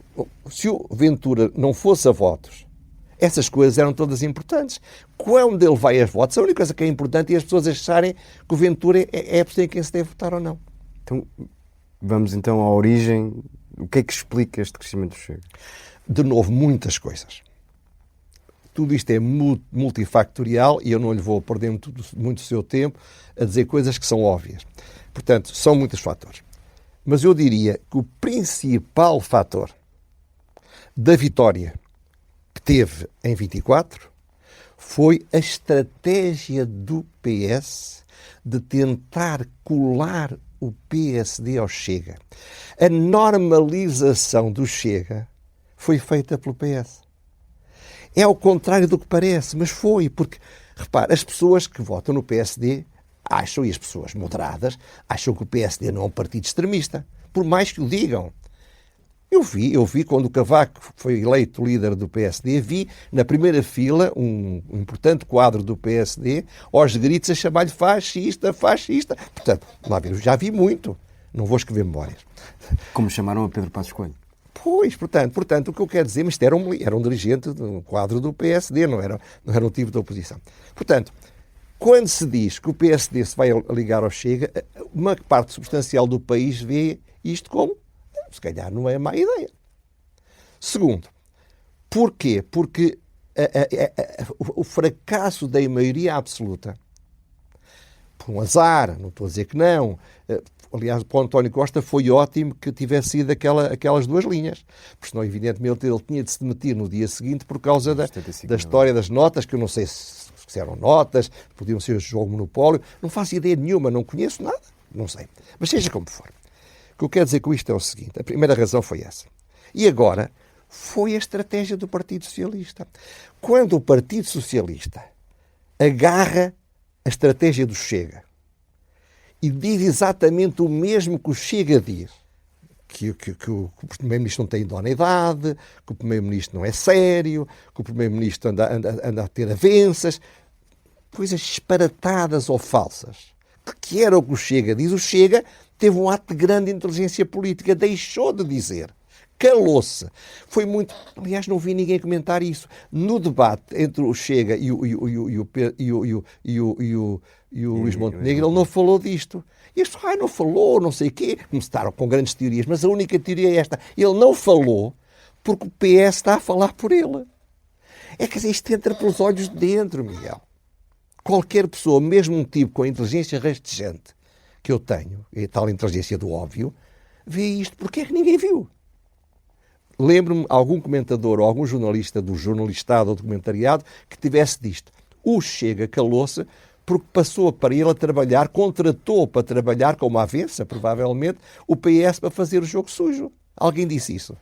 Ventura não fosse a votos, essas coisas eram todas importantes. Quando ele vai a votos, a única coisa que é importante é as pessoas acharem que o Ventura é a pessoa em quem se deve votar ou não. Então, vamos então à origem. O que é que explica este crescimento do Chega? De novo, muitas coisas. Tudo isto é multifactorial e eu não lhe vou perder muito do seu tempo a dizer coisas que são óbvias. Portanto, são muitos fatores. Mas eu diria que o principal fator da vitória que teve em 24 foi a estratégia do PS de tentar colar o PSD ao Chega. A normalização do Chega foi feita pelo PS. É ao contrário do que parece, mas foi, porque, repare, as pessoas que votam no PSD acham, e as pessoas moderadas, acham que o PSD não é um partido extremista, por mais que o digam. Eu vi quando o Cavaco foi eleito líder do PSD, vi na primeira fila um importante quadro do PSD aos gritos a chamar-lhe fascista. Portanto, lá ver, eu já vi muito, não vou escrever memórias. Como chamaram a Pedro Passos Coelho? Pois, portanto, o que eu quero dizer, mas isto era um dirigente de um quadro do PSD, não era um tipo de oposição. Portanto, quando se diz que o PSD se vai ligar ao Chega, uma parte substancial do país vê isto como, se calhar, não é má ideia. Segundo, porquê? Porque o fracasso da maioria absoluta, por um azar, não estou a dizer que não, aliás, para o António Costa foi ótimo que tivesse sido aquelas duas linhas, porque senão, evidentemente, ele tinha de se demitir no dia seguinte por causa da história das notas, que eu não sei se eram notas, podiam ser jogo monopólio, não faço ideia nenhuma, não conheço nada, não sei. Mas seja como for. O que eu quero dizer com isto é o seguinte, a primeira razão foi essa. E agora, foi a estratégia do Partido Socialista. Quando o Partido Socialista agarra a estratégia do Chega e diz exatamente o mesmo que o Chega diz, que o Primeiro-Ministro não tem idoneidade, que o Primeiro-Ministro não é sério, que o Primeiro-Ministro anda a ter avanças, coisas disparatadas ou falsas, que era o que o Chega diz. O Chega teve um ato de grande inteligência política, deixou de dizer, calou-se. Foi muito... Aliás, não vi ninguém comentar isso. No debate entre o Chega e o Luís Montenegro, ele não falou disto. E as pessoas, não falou, não sei o quê. Começaram com grandes teorias, mas a única teoria é esta. Ele não falou porque o PS está a falar por ele. É que isto entra pelos olhos de dentro, Miguel. Qualquer pessoa, mesmo um tipo com a inteligência rastejante que eu tenho, e tal inteligência do óbvio, vê isto. Porque é que ninguém viu? lembro-me algum comentador ou algum jornalista do jornalistado ou documentariado que tivesse disto. O Chega calou-se porque passou para ele a trabalhar, contratou para trabalhar, como avessa, provavelmente, o PS para fazer o jogo sujo. Alguém disse isso?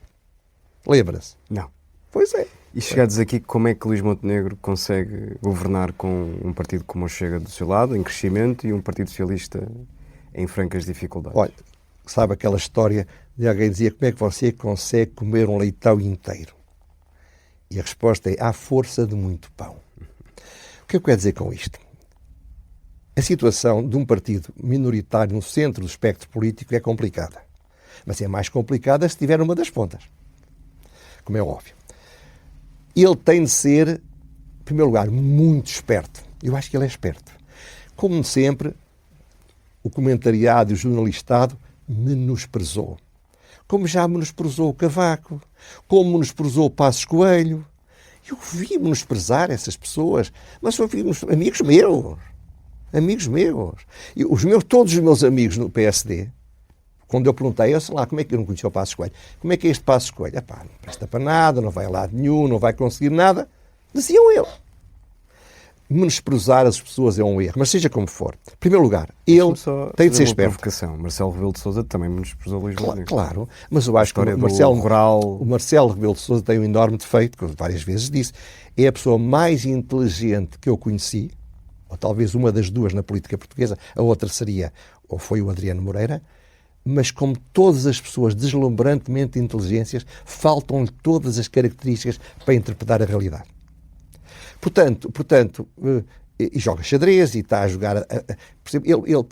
Lembra-se? Não. Pois é. E chegados aqui, como é que Luís Montenegro consegue governar com um partido como o Chega do seu lado, em crescimento, e um Partido Socialista em francas dificuldades? Olha, sabe aquela história de alguém dizia como é que você consegue comer um leitão inteiro? E a resposta é à força de muito pão. O que eu quero dizer com isto? A situação de um partido minoritário no centro do espectro político é complicada. Mas é mais complicada se tiver uma das pontas. Como é óbvio. Ele tem de ser, em primeiro lugar, muito esperto. Eu acho que ele é esperto. Como sempre, o comentariado e o jornalistado menosprezou. Como já menosprezou o Cavaco, como menosprezou o Passos Coelho. Eu vi menosprezar essas pessoas, mas eu vi amigos meus. Amigos meus. Todos os meus amigos no PSD, quando eu perguntei, eu sei lá, como é que eu não conhecia o Passos Coelho? Como é que é este Passos Coelho? Epá, não presta para nada, não vai a lado nenhum, não vai conseguir nada. Diziam ele. Menosprezar as pessoas é um erro, mas seja como for. Em primeiro lugar, ele tem de ser esperto. Provocação. Marcelo Rebelo de Sousa também menosprezou Luís Montenegro. Claro, mas eu acho que o Marcelo Rebelo de Sousa tem um enorme defeito, que eu várias vezes disse. É a pessoa mais inteligente que eu conheci, ou talvez uma das duas na política portuguesa, a outra seria, ou foi o Adriano Moreira, mas como todas as pessoas deslumbrantemente inteligentes, faltam-lhe todas as características para interpretar a realidade. Portanto, e joga xadrez e está a jogar, por exemplo, ele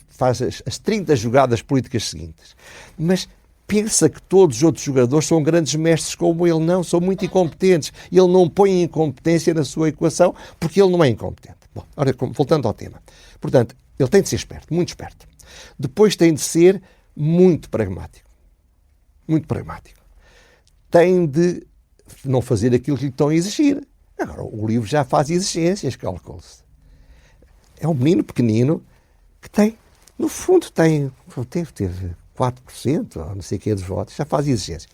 faz as 30 jogadas políticas seguintes, mas pensa que todos os outros jogadores são grandes mestres como ele. Não, são muito incompetentes. Ele não põe incompetência na sua equação porque ele não é incompetente. Bom, ora, voltando ao tema. Portanto, ele tem de ser esperto, muito esperto. Depois tem de ser muito pragmático. Muito pragmático. Tem de não fazer aquilo que lhe estão a exigir. Agora, o livro já faz exigências, calcula-se. É um menino pequenino que tem, no fundo, teve 4%, ou não sei o que, dos votos, já faz exigências.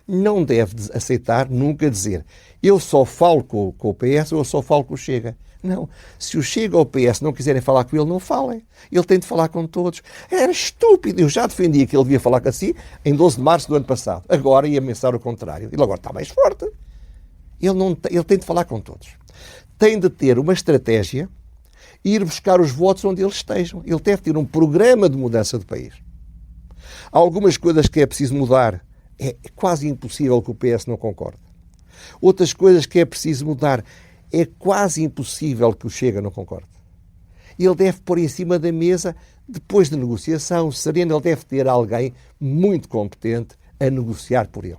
Não deve aceitar nunca dizer eu só falo com o PS ou eu só falo com o Chega. Não. Se o Chega ou o PS não quiserem falar com ele, não falem. Ele tem de falar com todos. Era estúpido. Eu já defendia que ele devia falar assim em 12 de março do ano passado. Agora ia pensar o contrário. Ele agora está mais forte. Ele tem de falar com todos. Tem de ter uma estratégia e ir buscar os votos onde eles estejam. Ele deve ter um programa de mudança de país. Há algumas coisas que é preciso mudar. É quase impossível que o PS não concorde. Outras coisas que é preciso mudar. É quase impossível que o Chega não concorde. Ele deve pôr em cima da mesa, depois de negociação serena, ele deve ter alguém muito competente a negociar por ele.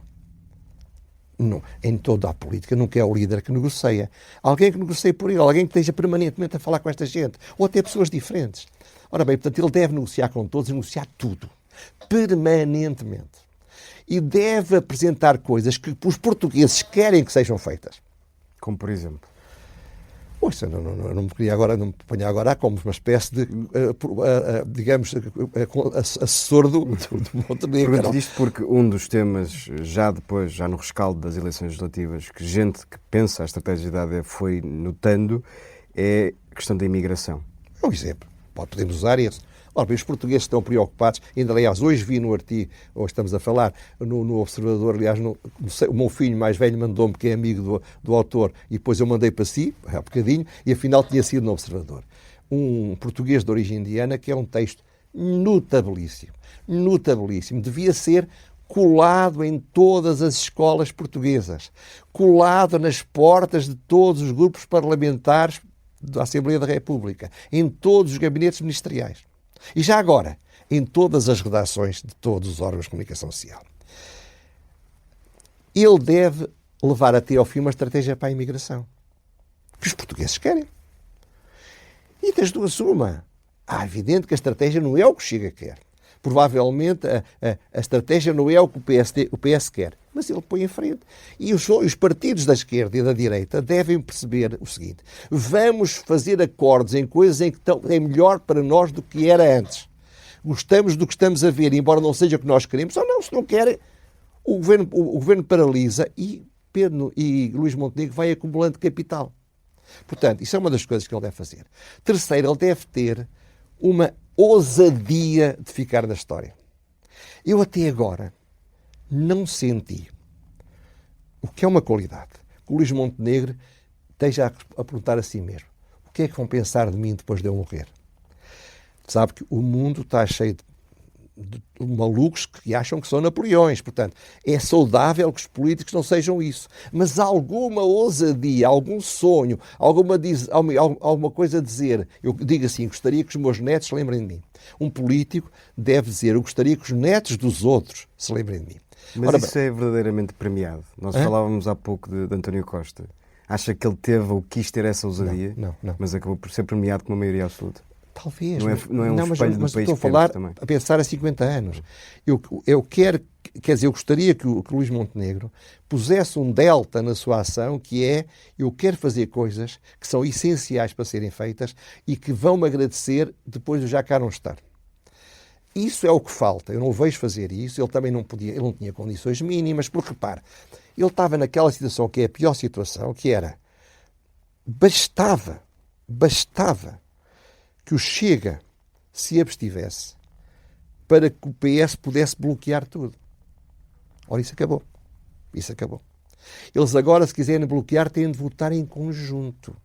Não, em toda a política nunca é o líder que negocia. Alguém que negocie por ele, alguém que esteja permanentemente a falar com esta gente, ou até pessoas diferentes. Ora bem, portanto, ele deve negociar com todos e negociar tudo. Permanentemente. E deve apresentar coisas que os portugueses querem que sejam feitas. Como por exemplo? Poxa, não me queria agora, não me ponha agora como uma espécie de, digamos, assessor do Montenegro. Pergunto isto porque um dos temas, já no rescaldo das eleições legislativas, que gente que pensa a estratégia da AD foi notando, é a questão da imigração. Um exemplo. Podemos usar esse. Ora bem, os portugueses estão preocupados, ainda aliás, hoje vi no artigo, hoje estamos a falar, no Observador, aliás, o meu filho mais velho mandou-me, que é amigo do autor, e depois eu mandei para si, há bocadinho, e afinal tinha sido no Observador. Um português de origem indiana, que é um texto notabilíssimo, notabilíssimo, devia ser colado em todas as escolas portuguesas, colado nas portas de todos os grupos parlamentares da Assembleia da República, em todos os gabinetes ministeriais. E já agora, em todas as redações de todos os órgãos de comunicação social. Ele deve levar até ao fim uma estratégia para a imigração. Que os portugueses querem. E das duas uma. É evidente que a estratégia não é o que o Chega quer. Provavelmente a estratégia não é o que o PS quer. Mas ele põe em frente. E os partidos da esquerda e da direita devem perceber o seguinte. Vamos fazer acordos em coisas em que é melhor para nós do que era antes. Gostamos do que estamos a ver, embora não seja o que nós queremos. Ou não, se não querem, O governo paralisa e Luís Montenegro vai acumulando capital. Portanto, isso é uma das coisas que ele deve fazer. Terceiro, ele deve ter uma ousadia de ficar na história. Eu até agora não senti, o que é uma qualidade, que o Luís Montenegro esteja a perguntar a si mesmo: o que é que vão pensar de mim depois de eu morrer? Sabe que o mundo está cheio de malucos que acham que são Napoleões. Portanto, é saudável que os políticos não sejam isso. Mas alguma ousadia, algum sonho, alguma coisa a dizer. Eu digo assim: gostaria que os meus netos se lembrem de mim. Um político deve dizer: eu gostaria que os netos dos outros se lembrem de mim. Mas ora, isso é verdadeiramente premiado. Nós falávamos há pouco de António Costa. Acha que ele teve ou quis ter essa ousadia? Não. Mas acabou por ser premiado com uma maioria absoluta. Talvez. Não é um espelho do mas país estou a falar também. a pensar há 50 anos. Eu gostaria que o Luís Montenegro pusesse um delta na sua ação, que é: eu quero fazer coisas que são essenciais para serem feitas e que vão-me agradecer depois de eu já cá não estar. Isso é o que falta. Eu não o vejo fazer isso. Ele também não podia, ele não tinha condições mínimas, porque, repare, ele estava naquela situação que é a pior situação, que era: bastava que o Chega se abstivesse para que o PS pudesse bloquear tudo. Ora, isso acabou. Eles agora, se quiserem bloquear, têm de votar em conjunto.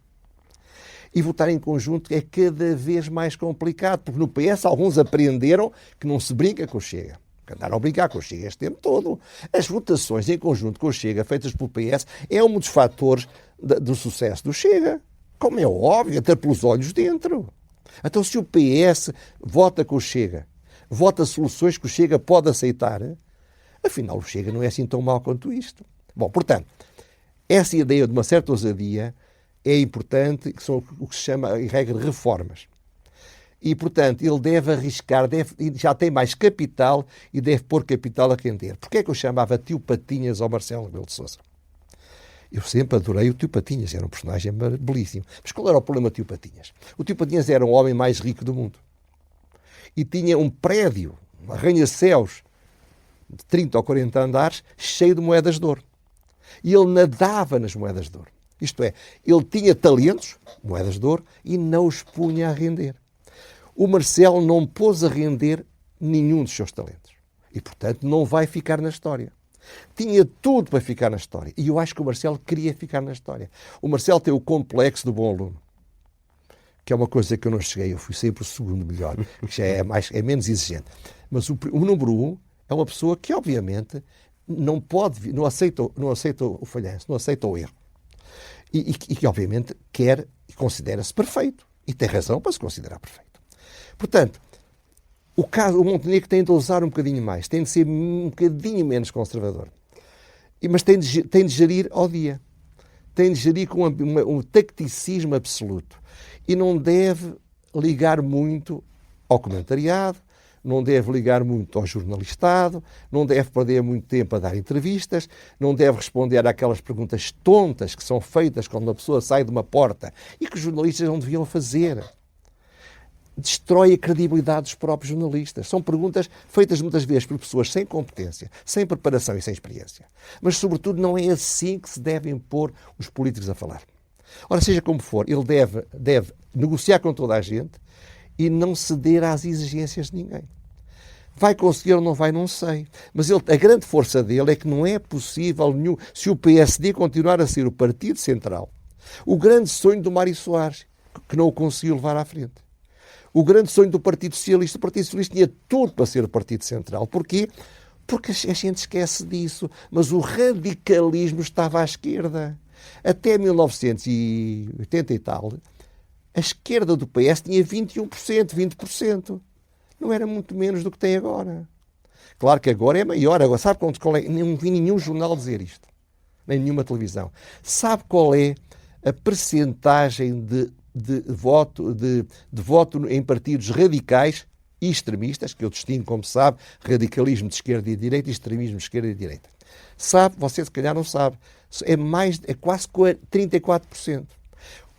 E votar em conjunto é cada vez mais complicado, porque no PS alguns aprenderam que não se brinca com o Chega. Andaram a brincar com o Chega este tempo todo. As votações em conjunto com o Chega, feitas pelo PS, é um dos fatores do sucesso do Chega. Como é óbvio, até pelos olhos dentro. Então, se o PS vota com o Chega, vota soluções que o Chega pode aceitar, afinal o Chega não é assim tão mau quanto isto. Bom, portanto, essa ideia de uma certa ousadia é importante, que são o que se chama, em regra, reformas. E, portanto, ele deve arriscar, já tem mais capital e deve pôr capital a render. Porquê é que eu chamava Tio Patinhas ao Marcelo Rebelo de Sousa? Eu sempre adorei o Tio Patinhas, era um personagem belíssimo. Mas qual era o problema do Tio Patinhas? O Tio Patinhas era o homem mais rico do mundo. E tinha um prédio, um arranha-céus, de 30 ou 40 andares, cheio de moedas de ouro. E ele nadava nas moedas de ouro. Isto é, ele tinha talentos, moedas de ouro, e não os punha a render. O Marcelo não pôs a render nenhum dos seus talentos. E, portanto, não vai ficar na história. Tinha tudo para ficar na história. E eu acho que o Marcelo queria ficar na história. O Marcelo tem o complexo do bom aluno, que é uma coisa que eu não cheguei. Eu fui sempre o segundo melhor, que já é menos exigente. Mas o número 1 é uma pessoa que, obviamente, não aceita o falhanço, não aceita o erro. E que, obviamente, quer e considera-se perfeito. E tem razão para se considerar perfeito. Portanto, o Montenegro tem de ousar um bocadinho mais, tem de ser um bocadinho menos conservador. Mas tem de gerir ao dia. Tem de gerir com um tacticismo absoluto. E não deve ligar muito ao comentariado, não deve ligar muito ao jornalistado, não deve perder muito tempo a dar entrevistas, não deve responder àquelas perguntas tontas que são feitas quando uma pessoa sai de uma porta e que os jornalistas não deviam fazer. Destrói a credibilidade dos próprios jornalistas. São perguntas feitas muitas vezes por pessoas sem competência, sem preparação e sem experiência. Mas, sobretudo, não é assim que se devem pôr os políticos a falar. Ora, seja como for, ele deve negociar com toda a gente e não ceder às exigências de ninguém. Vai conseguir ou não vai, não sei. Mas a grande força dele é que não é possível nenhum, se o PSD continuar a ser o partido central, o grande sonho do Mário Soares, que não o conseguiu levar à frente. O grande sonho do Partido Socialista. O Partido Socialista tinha tudo para ser o Partido Central. Porquê? Porque a gente esquece disso. Mas o radicalismo estava à esquerda. Até 1980 e tal, a esquerda do PS tinha 21%, 20%. Não era muito menos do que tem agora. Claro que agora é maior. Agora, sabe qual é? Não vi nenhum jornal dizer isto. Nem nenhuma televisão. Sabe qual é a percentagem de voto em partidos radicais e extremistas, que eu distingo, como sabe, radicalismo de esquerda e de direita e extremismo de esquerda e de direita. Sabe, você se calhar não sabe, é quase 34%.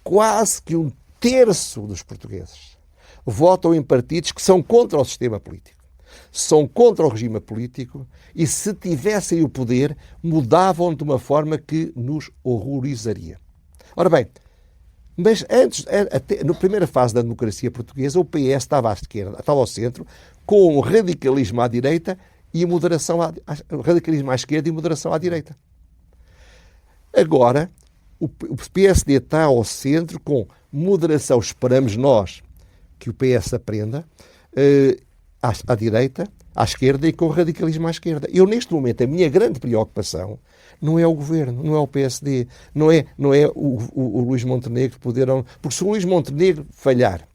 Quase que um terço dos portugueses votam em partidos que são contra o sistema político. São contra o regime político e, se tivessem o poder, mudavam de uma forma que nos horrorizaria. Ora bem, mas antes, na primeira fase da democracia portuguesa, o PS estava à esquerda, estava ao centro, com o radicalismo à direita e moderação radicalismo à esquerda e moderação à direita. Agora, o PSD está ao centro com moderação, esperamos nós que o PS aprenda, à direita, à esquerda e com o radicalismo à esquerda. Eu, neste momento, a minha grande preocupação não é o governo, não é o PSD, não é o Luís Montenegro poder... Porque se o Luís Montenegro falhar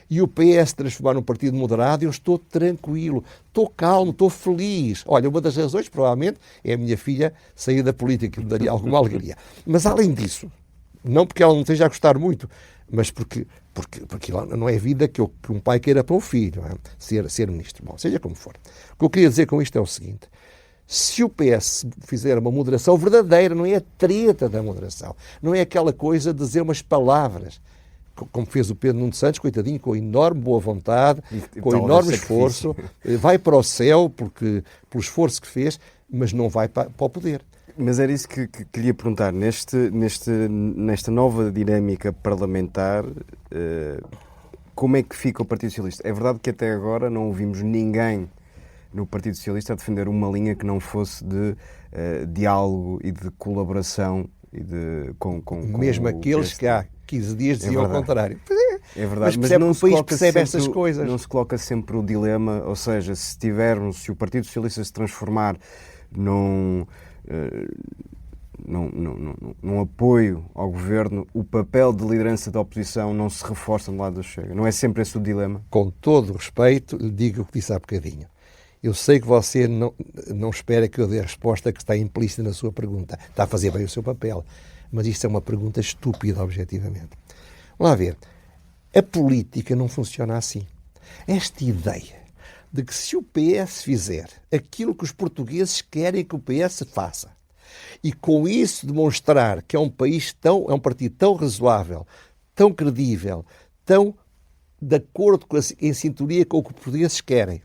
e o PS transformar num partido moderado, eu estou tranquilo, estou calmo, estou feliz. Olha, uma das razões, provavelmente, é a minha filha sair da política, que me daria alguma alegria. Mas, além disso, não porque ela não esteja a gostar muito, mas porque não é vida que um pai queira para o filho, não é? Ser ministro. Bom, seja como for. O que eu queria dizer com isto é o seguinte: se o PS fizer uma moderação verdadeira, não é a treta da moderação, não é aquela coisa de dizer umas palavras, como fez o Pedro Nuno Santos, coitadinho, com enorme boa vontade, com enorme esforço, vai para o céu pelo esforço que fez, mas não vai para o poder. Mas era isso que queria perguntar. Nesta nova dinâmica parlamentar, como é que fica o Partido Socialista? É verdade que até agora não ouvimos ninguém no Partido Socialista a defender uma linha que não fosse de diálogo e de colaboração e com mesmo aqueles que há 15 dias diziam ao contrário. É verdade, mas não o país percebe essas coisas. Não se coloca sempre o dilema, ou seja, se o Partido Socialista se transformar num apoio ao governo, o papel de liderança da oposição não se reforça do lado do Chega. Não é sempre esse o dilema? Com todo o respeito, lhe digo o que disse há bocadinho. Eu sei que você não espera que eu dê a resposta que está implícita na sua pergunta. Está a fazer bem o seu papel. Mas isto é uma pergunta estúpida, objetivamente. Vamos lá ver. A política não funciona assim. Esta ideia de que, se o PS fizer aquilo que os portugueses querem que o PS faça, e com isso demonstrar que é um partido tão razoável, tão credível, tão de acordo em sintonia com o que os portugueses querem,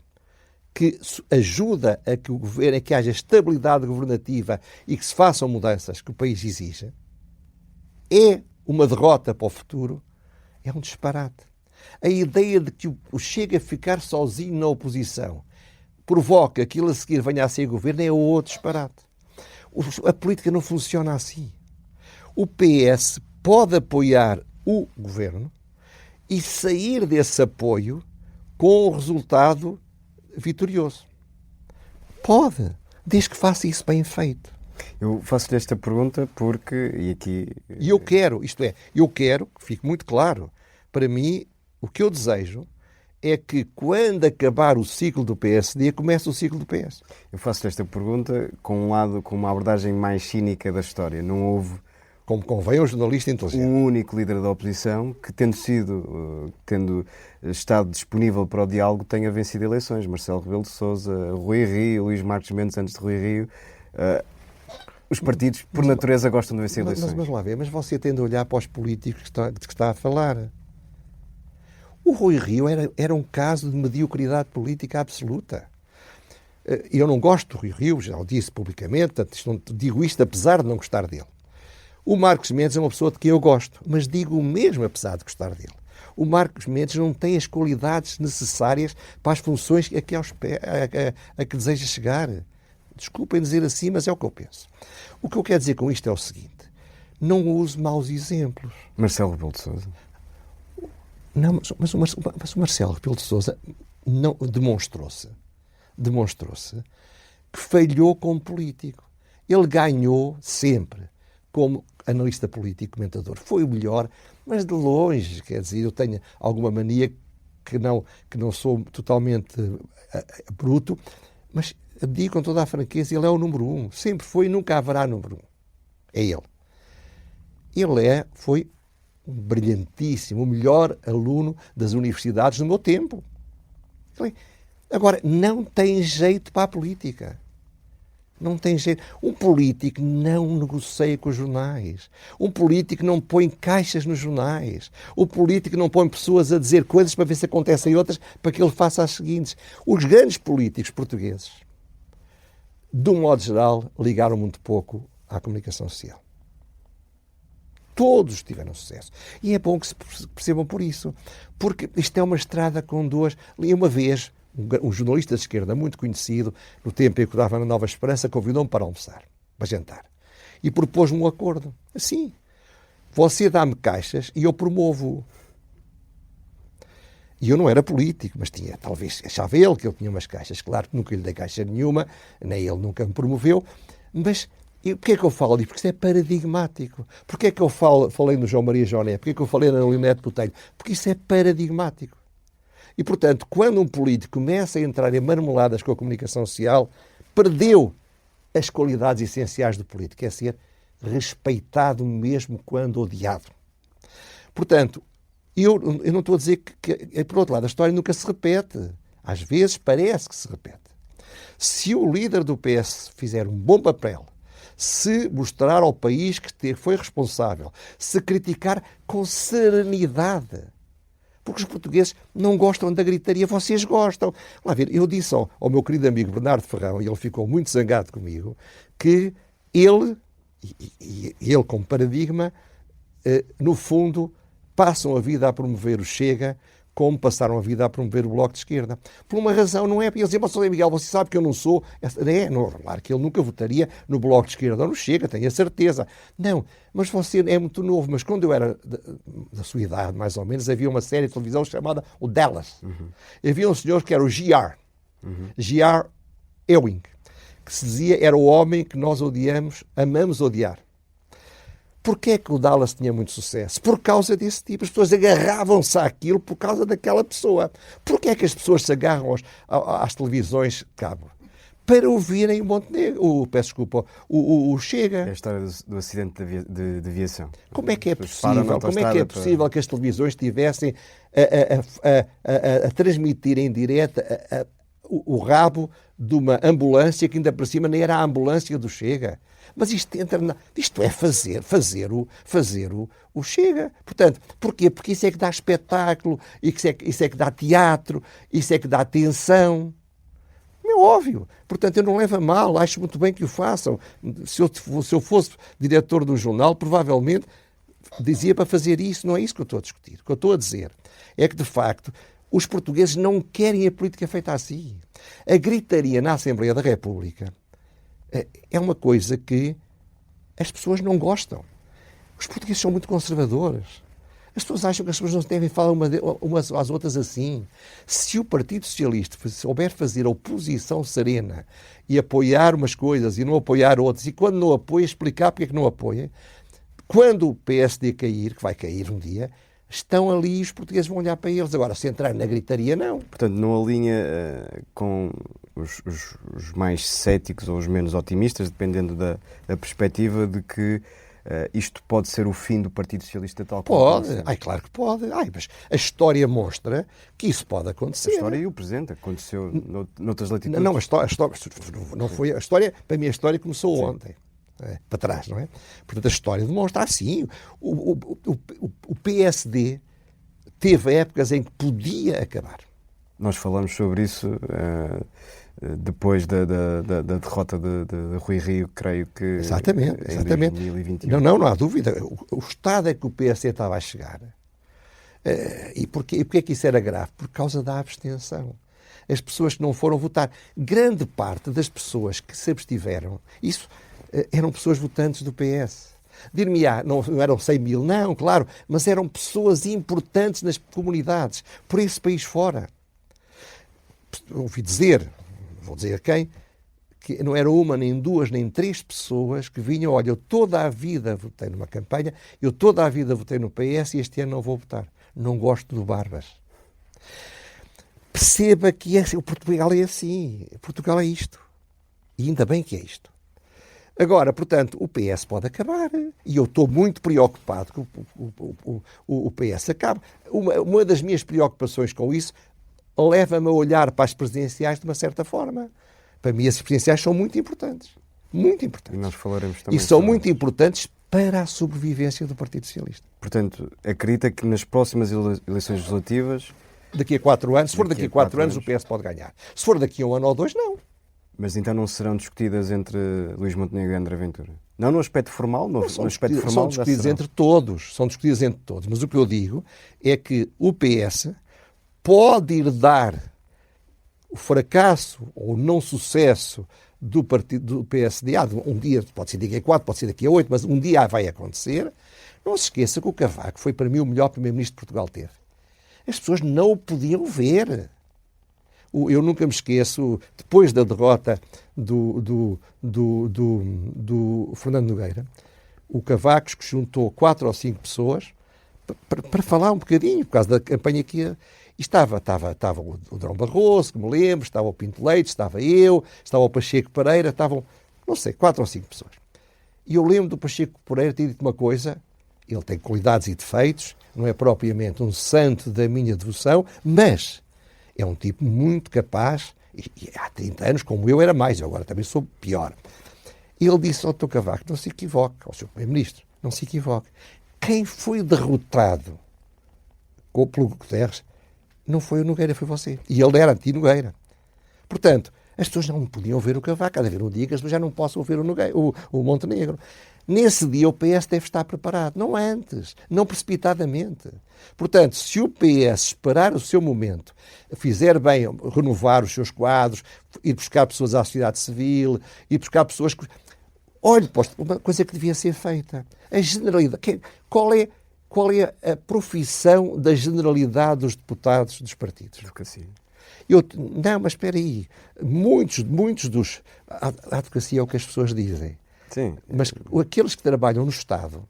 que ajuda a que o governo, a que haja estabilidade governativa e que se façam mudanças que o país exige, é uma derrota para o futuro, é um disparate. A ideia de que o Chega a ficar sozinho na oposição provoca que ele a seguir venha a ser governo é outro disparate. A política não funciona assim. O PS pode apoiar o governo e sair desse apoio com um resultado vitorioso. Pode, desde que faça isso bem feito. Eu faço-lhe esta pergunta porque, E eu quero que fique muito claro, para mim, o que eu desejo é que, quando acabar o ciclo do PSD, comece o ciclo do PS. Eu faço-lhe esta pergunta com uma abordagem mais cínica da história. Não houve, como convém a um jornalista inteligente, um único líder da oposição que, tendo estado disponível para o diálogo, tenha vencido eleições. Marcelo Rebelo de Sousa, Rui Rio, Luís Marques Mendes antes de Rui Rio. Os partidos, por natureza, gostam de vencer eleições. Mas lá ver, mas você tem de olhar para os políticos de que está a falar. O Rui Rio era um caso de mediocridade política absoluta. Eu não gosto do Rui Rio, já o disse publicamente, digo isto apesar de não gostar dele. O Marcos Mendes é uma pessoa de quem eu gosto, mas digo o mesmo apesar de gostar dele. O Marcos Mendes não tem as qualidades necessárias para as funções a que deseja chegar. Desculpem dizer assim, mas é o que eu penso. O que eu quero dizer com isto é o seguinte: não use maus exemplos. Marcelo Rebelo de Sousa. Não, mas o Marcelo Rebelo de Sousa demonstrou-se que falhou como político. Ele ganhou sempre como analista político, comentador. Foi o melhor, mas de longe, quer dizer, eu tenho alguma mania que não sou totalmente bruto, mas digo com toda a franqueza, ele é o número 1. Sempre foi e nunca haverá número 1. É ele. Ele foi brilhantíssimo, o melhor aluno das universidades no meu tempo. Agora, não tem jeito para a política. Não tem jeito. Um político não negocia com os jornais. Um político não põe caixas nos jornais. O político não põe pessoas a dizer coisas para ver se acontecem outras para que ele faça as seguintes. Os grandes políticos portugueses, de um modo geral, ligaram muito pouco à comunicação social. Todos tiveram sucesso. E é bom que se percebam por isso. Porque isto é uma estrada com duas... E uma vez, um jornalista de esquerda muito conhecido, no tempo em que eu dava na Nova Esperança, convidou-me para almoçar, para jantar. E propôs-me um acordo. Assim, você dá-me caixas e eu promovo-o. E eu não era político, mas tinha, talvez, achava ele que eu tinha umas caixas. Claro que nunca lhe dei caixa nenhuma, nem ele nunca me promoveu, mas... E porquê é que eu falo disso? Porque isso é paradigmático. Porquê é que eu falei no João Maria Joné? Porquê é que eu falei na Leonete Botelho? Porque isso é paradigmático. E, portanto, quando um político começa a entrar em marmeladas com a comunicação social, perdeu as qualidades essenciais do político, que é ser respeitado mesmo quando odiado. Portanto, eu não estou a dizer que, por outro lado, a história nunca se repete. Às vezes parece que se repete. Se o líder do PS fizer um bom papel, se mostrar ao país que foi responsável, se criticar com serenidade, porque os portugueses não gostam da gritaria, vocês gostam. Lá ver, eu disse ao meu querido amigo Bernardo Ferrão, e ele ficou muito zangado comigo, que ele, e ele como paradigma, no fundo, passam a vida a promover o Chega, como passaram a vida a promover o Bloco de Esquerda. Por uma razão, não é para ele dizer, mas Miguel, você sabe que eu não sou... Não, claro que ele nunca votaria no Bloco de Esquerda ou no Chega, tenho a certeza. Não, mas você é muito novo. Mas quando eu era da sua idade, mais ou menos, havia uma série de televisão chamada o Dallas. Havia um senhor que era o G.R. G.R. Ewing, que se dizia era o homem que nós odiamos, amamos odiar. Porquê é que o Dallas tinha muito sucesso? Por causa desse tipo. As pessoas agarravam-se àquilo por causa daquela pessoa. Porquê é que as pessoas se agarram às televisões de cabo? Para ouvirem o Montenegro, peço desculpa, o Chega. É a história do acidente de aviação. Como é que é possível? Como é que é possível que as televisões estivessem a transmitir em direto o rabo de uma ambulância que ainda por cima nem era a ambulância do Chega? Mas isto é fazer o Chega. Portanto, porquê? Porque isso é que dá espetáculo, isso é que dá teatro, isso é que dá atenção. É óbvio. Portanto, eu não levo a mal, acho muito bem que o façam. Se eu fosse diretor de um jornal, provavelmente dizia para fazer isso. Não é isso que eu estou a discutir. O que eu estou a dizer é que, de facto, os portugueses não querem a política feita assim. A gritaria na Assembleia da República é uma coisa que as pessoas não gostam. Os portugueses são muito conservadores. As pessoas acham que as pessoas não devem falar umas às outras assim. Se o Partido Socialista souber fazer oposição serena e apoiar umas coisas e não apoiar outras, e quando não apoia, explicar porque é que não apoia, quando o PSD cair, que vai cair um dia, estão ali e os portugueses vão olhar para eles. Agora, se entrar na gritaria, não. Portanto, não alinha com os mais céticos ou os menos otimistas, dependendo da perspectiva de que isto pode ser o fim do Partido Socialista tal como pode. Claro que pode. Mas a história mostra que isso pode acontecer. A história e o presente aconteceu noutras latitudes. Não, a história não foi a história. Para mim, a história começou ontem. Para trás, não é? Portanto, a história demonstra assim. O PSD teve épocas em que podia acabar. Nós falamos sobre isso depois da derrota de Rui Rio, creio que exatamente. 2021. Não há dúvida. O estado é que o PSD estava a chegar. E porquê é que isso era grave? Por causa da abstenção. As pessoas que não foram votar. Grande parte das pessoas que se abstiveram, isso eram pessoas votantes do PS. Dir-me-á, não eram 100 mil, não, claro, mas eram pessoas importantes nas comunidades, por esse país fora. Ouvi dizer, vou dizer a quem, que não era uma, nem duas, nem três pessoas que vinham, olha, eu toda a vida votei numa campanha, eu toda a vida votei no PS e este ano não vou votar. Não gosto do Barbas. Perceba que o Portugal é assim. Portugal é isto. E ainda bem que é isto. Agora, portanto, o PS pode acabar. E eu estou muito preocupado que o PS acabe. Uma das minhas preocupações com isso leva-me a olhar para as presidenciais de uma certa forma. Para mim, as presidenciais são muito importantes. Muito E importantes. nós falaremos também E são sobre muito importantes para a sobrevivência do Partido Socialista. Portanto, acredita que nas próximas eleições legislativas, Daqui a 4 anos, se for daqui a 4 anos, o anos. PS pode ganhar. Se for daqui a 1 ano ou 2, não. mas então não serão discutidas entre Luís Montenegro e André Ventura? Não no aspecto formal, no aspecto formal São já discutidas serão. entre todos. São discutidas entre todos. Mas o que eu digo é que o PS pode ir dar o fracasso ou o não sucesso do partido do PSD. Um dia, pode ser daqui a 4, pode ser daqui a 8, mas um dia vai acontecer. Não se esqueça que o Cavaco foi para mim o melhor primeiro-ministro que Portugal teve. As pessoas não o podiam ver. Eu nunca me esqueço, depois da derrota do Fernando Nogueira, o Cavaco juntou 4 ou 5 pessoas para falar um bocadinho, por causa da campanha que ia. E estava o Drão Barroso, que me lembro, estava o Pinto Leite, estava eu, estava o Pacheco Pereira, estavam, não sei, 4 ou 5 pessoas. E eu lembro do Pacheco Pereira ter dito uma coisa, ele tem qualidades e defeitos, não é propriamente um santo da minha devoção, mas é um tipo muito capaz, e há 30 anos, como eu, era mais, eu agora também sou pior. E ele disse ao Dr. Cavaco, não se equivoque, ao Sr. Primeiro-Ministro, não se equivoque. Quem foi derrotado pelo Guterres não foi o Nogueira, foi você. E ele era anti-Nogueira. Portanto, as pessoas não podiam ver o Cavaco. Há de haver um dia que as pessoas já não possam ver o Montenegro. Nesse dia o PS deve estar preparado. Não antes. Não precipitadamente. Portanto, se o PS esperar o seu momento, fizer bem renovar os seus quadros, ir buscar pessoas à sociedade civil, ir buscar pessoas que... Olhe, uma coisa que devia ser feita. A generalidade. Qual é a profissão da generalidade dos deputados dos partidos? Advocacia. Não, mas espera aí. Muitos dos... A advocacia é o que as pessoas dizem. Sim. Mas aqueles que trabalham no Estado,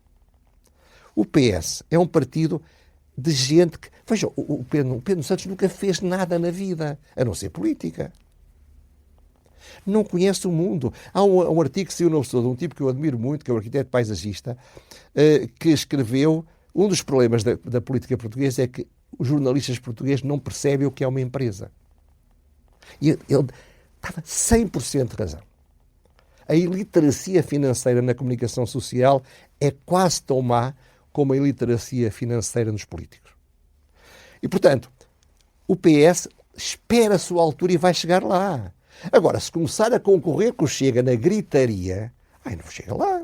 o PS é um partido de gente que... Veja, o Pedro Santos nunca fez nada na vida, a não ser política. Não conhece o mundo. Há um artigo que saiu no Observador, um tipo que eu admiro muito, que é o arquiteto paisagista, que escreveu... Um dos problemas da política portuguesa é que os jornalistas portugueses não percebem o que é uma empresa. E ele estava 100% de razão. A iliteracia financeira na comunicação social é quase tão má como a iliteracia financeira nos políticos. E, portanto, o PS espera a sua altura e vai chegar lá. Agora, se começar a concorrer com o Chega na gritaria, não chega lá.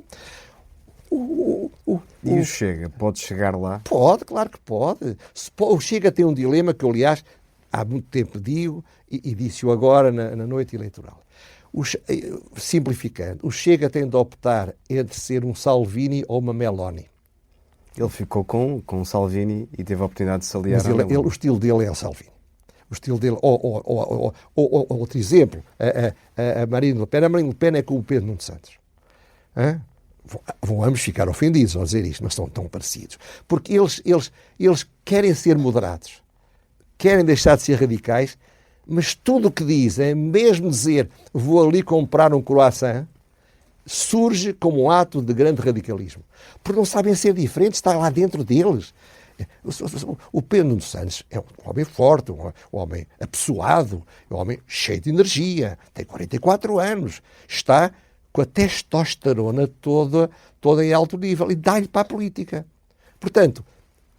E o Chega pode chegar lá? Pode, claro que pode. O Chega tem um dilema que eu, aliás, há muito tempo digo e disse-o agora na noite eleitoral. Simplificando, o Chega tem de optar entre ser um Salvini ou uma Meloni. Ele ficou com Salvini e teve a oportunidade de se aliar. Mas o estilo dele é o Salvini. O estilo dele... outro exemplo, a Marine Le Pen. A Marine Le Pen é com o Pedro Nuno Santos. Vão ambos ficar ofendidos ao dizer isto, mas são tão parecidos. Porque eles querem ser moderados, querem deixar de ser radicais, mas tudo o que dizem, mesmo dizer vou ali comprar um croissant, surge como um ato de grande radicalismo. Porque não sabem ser diferentes, está lá dentro deles. O Pedro Nuno Santos é um homem forte, um homem apessoado, um homem cheio de energia, tem 44 anos, está com a testosterona toda em alto nível e dá-lhe para a política. Portanto,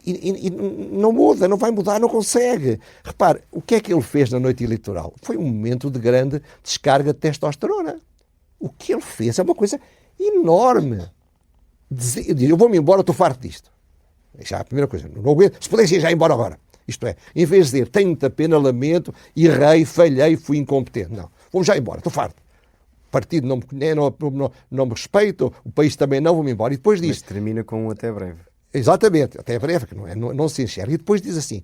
e não muda, não vai mudar, não consegue. Repare, o que é que ele fez na noite eleitoral? Foi um momento de grande descarga de testosterona. O que ele fez é uma coisa enorme. Eu vou-me embora, estou farto disto. Já a primeira coisa, não aguento. Se pudesse ir já embora agora. Isto é, em vez de dizer, tenho muita pena, lamento, errei, falhei, fui incompetente. Não, vamos já embora, estou farto. O partido não me conhece, não me respeita, o país também não, vou-me embora. E depois diz... Mas termina com até breve. Exatamente, até breve, que não se enxerga. E depois diz assim,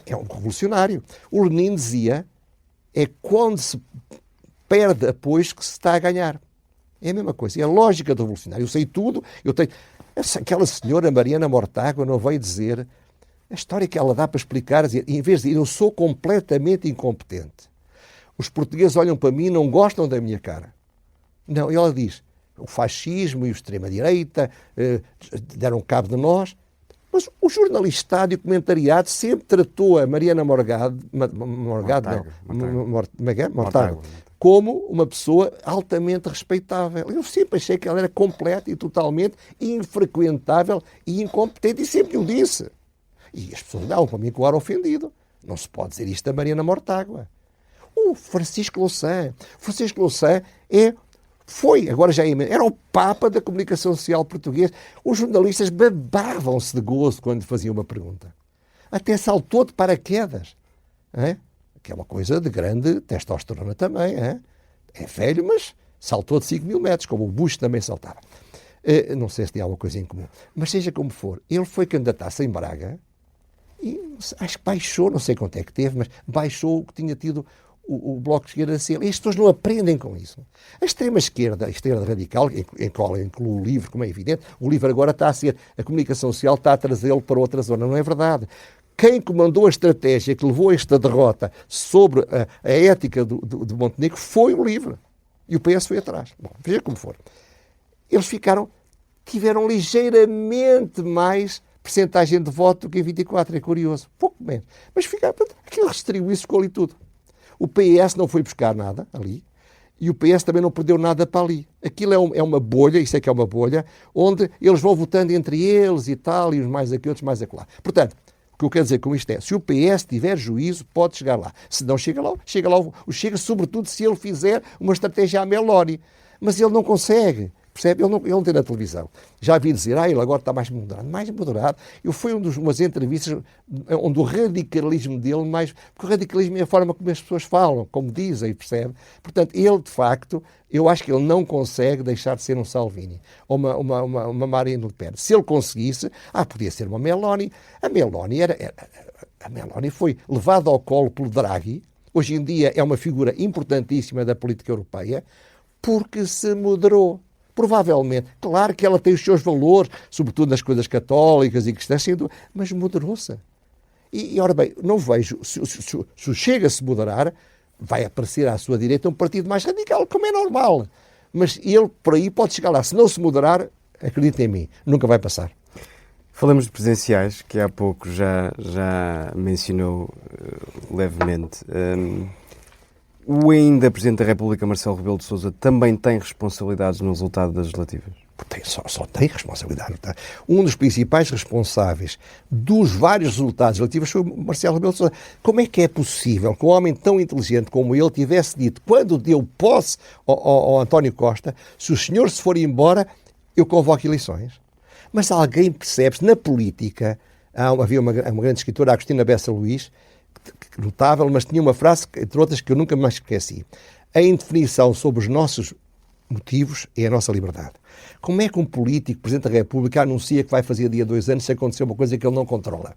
é um revolucionário. O Lenin dizia, é quando se perde apoio que se está a ganhar. É a mesma coisa, é a lógica do revolucionário. Eu sei tudo, eu tenho... Aquela senhora Mariana Mortágua não veio dizer a história que ela dá para explicar, em vez de dizer eu sou completamente incompetente. Os portugueses olham para mim e não gostam da minha cara. Não, ela diz, o fascismo e a extrema-direita deram cabo de nós. Mas o jornalistado e o comentariado sempre tratou a Mariana Mortágua como uma pessoa altamente respeitável. Eu sempre achei que ela era completa e totalmente infrequentável e incompetente, e sempre o disse. E as pessoas davam para mim com o ar ofendido. Não se pode dizer isto da Mariana Mortágua. O Francisco Louçã. Francisco Louçã agora já era o Papa da comunicação social portuguesa. Os jornalistas babavam-se de gozo quando faziam uma pergunta. Até saltou de paraquedas. Que é uma coisa de grande testosterona também. É velho, mas saltou de 5.000 metros, como o Bush também saltava. Não sei se tem alguma coisa em comum. Mas seja como for, ele foi candidatar-se em Braga e acho que baixou, não sei quanto é que teve, mas baixou o que tinha tido o Bloco de Esquerda. E as pessoas não aprendem com isso. A extrema-esquerda, a esquerda radical, em qual inclui o LIVRE, como é evidente, o LIVRE agora está a ser, a comunicação social está a trazê-lo para outra zona. Não é verdade. Quem comandou a estratégia que levou a esta derrota sobre a ética do Montenegro foi o LIVRE. E o PS foi atrás. Bom, veja como for. Eles tiveram ligeiramente mais percentagem de voto do que em 24, é curioso. Pouco menos. Mas aquilo distribuiu-se com ali tudo. O PS não foi buscar nada ali e o PS também não perdeu nada para ali. Aquilo é uma bolha, isso é que é uma bolha, onde eles vão votando entre eles e tal, e uns mais aqui, outros mais acolá. Portanto, o que eu quero dizer com isto é, se o PS tiver juízo, pode chegar lá. Se não chega lá chega sobretudo se ele fizer uma estratégia à Meloni. Mas ele não consegue. Percebe? Ele não tem na televisão. Já vi dizer, ele agora está mais moderado. Mais moderado. Eu fui umas entrevistas onde o radicalismo dele, porque o radicalismo é a forma como as pessoas falam, como dizem, percebe? Portanto, ele, de facto, eu acho que ele não consegue deixar de ser um Salvini ou uma Marine Le Pen. Se ele conseguisse, podia ser uma Meloni. A Meloni foi levada ao colo pelo Draghi. Hoje em dia é uma figura importantíssima da política europeia porque se moderou. Provavelmente, claro que ela tem os seus valores, sobretudo nas coisas católicas e cristãs, mas moderou-se. E ora bem, não vejo, se o Chega a se moderar, vai aparecer à sua direita um partido mais radical, como é normal. Mas ele, por aí, pode chegar lá. Se não se moderar, acredita em mim, nunca vai passar. Falamos de presidenciais, que há pouco já mencionou levemente. O ainda Presidente da República, Marcelo Rebelo de Sousa, também tem responsabilidades no resultado das legislativas? Só tem responsabilidade. Tá? Um dos principais responsáveis dos vários resultados legislativos foi o Marcelo Rebelo de Sousa. Como é que é possível que um homem tão inteligente como ele tivesse dito, quando deu posse ao António Costa, se o senhor se for embora, eu convoco eleições? Mas alguém percebe-se, na política, havia uma grande escritora, a Agostina Bessa Luís, notável, mas tinha uma frase, entre outras, que eu nunca mais esqueci. A indefinição sobre os nossos motivos é a nossa liberdade. Como é que um político, Presidente da República, anuncia que vai fazer dia 2 anos se acontecer uma coisa que ele não controla?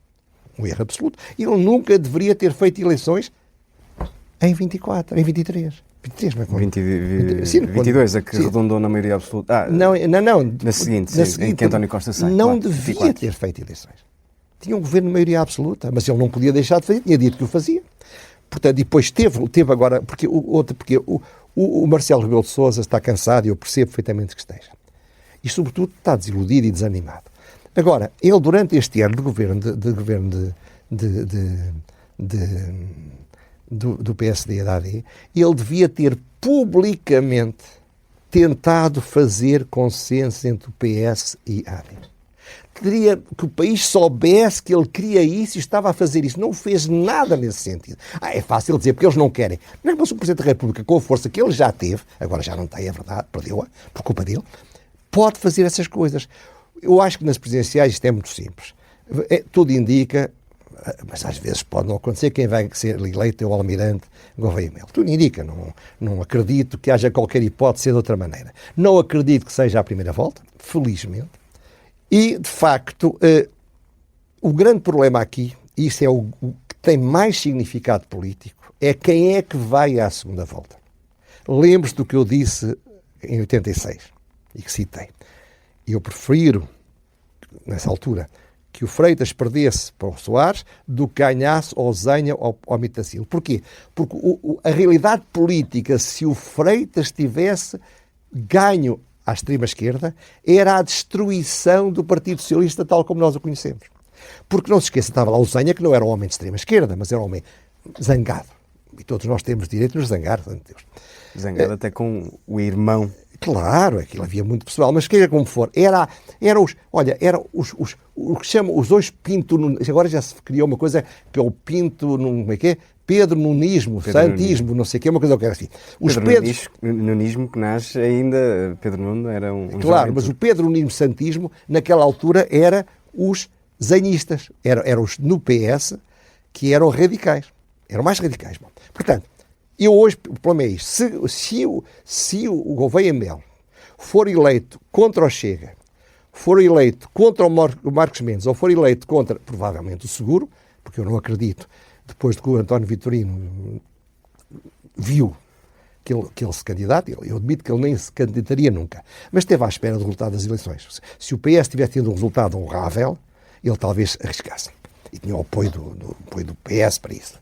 Um erro absoluto. Ele nunca deveria ter feito eleições em 24, em 23. 23, mas 22, a que redundou na maioria absoluta. Não. Na seguinte, em que António Costa sai. Não devia ter feito eleições. Tinha um governo de maioria absoluta, mas ele não podia deixar de fazer, tinha dito que o fazia. Portanto, depois teve agora, porque o Marcelo Rebelo de Sousa está cansado e eu percebo perfeitamente que esteja. E, sobretudo, está desiludido e desanimado. Agora, ele, durante este ano de governo do PSD e da AD, ele devia ter publicamente tentado fazer consenso entre o PS e a AD. Queria que o país soubesse que ele queria isso e estava a fazer isso. Não fez nada nesse sentido. É fácil dizer, porque eles não querem. Não, mas o Presidente da República, com a força que ele já teve, agora já não tem, é verdade, perdeu-a, por culpa dele, pode fazer essas coisas. Eu acho que nas presidenciais isto é muito simples. Tudo indica, mas às vezes pode não acontecer, quem vai ser eleito é o Almirante Gouveia Melo. Tudo indica, não acredito que haja qualquer hipótese de outra maneira. Não acredito que seja a primeira volta, felizmente. E, de facto, o grande problema aqui, e isso é o que tem mais significado político, é quem é que vai à segunda volta. Lembre-se do que eu disse em 86, e que citei. Eu prefiro, nessa altura, que o Freitas perdesse para o Soares do que ganhasse ou Zenha ou Mitacil. Porquê? Porque a realidade política, se o Freitas tivesse ganho à extrema-esquerda, era a destruição do Partido Socialista tal como nós o conhecemos. Porque não se esqueça, estava lá o Zenha, que não era um homem de extrema-esquerda, mas era um homem zangado. E todos nós temos direito de nos zangar, de Deus. Zangado até com o irmão. Claro, aquilo havia muito pessoal, mas queira como for, era o que se chama os dois Pinto, agora já se criou uma coisa que é o Pinto, como é que é? Pedro Nunismo, Santismo, não sei o que, uma coisa que era assim. Os Nunismo que nasce ainda, Pedro Nuno era um claro, jovem, mas o Pedro Nunismo Santismo, naquela altura, era os zenhistas, eram os no PS, que eram radicais, eram mais radicais. Bom, portanto, eu hoje, o problema é isto, se o Gouveia Melo for eleito contra o Chega, for eleito contra o Marcos Mendes, ou for eleito contra, provavelmente, o Seguro, porque eu não acredito, depois de que o António Vitorino viu que ele se candidata, eu admito que ele nem se candidataria nunca, mas esteve à espera do resultado das eleições. Se o PS tivesse tido um resultado honrável, ele talvez arriscasse. E tinha o apoio do PS para isso.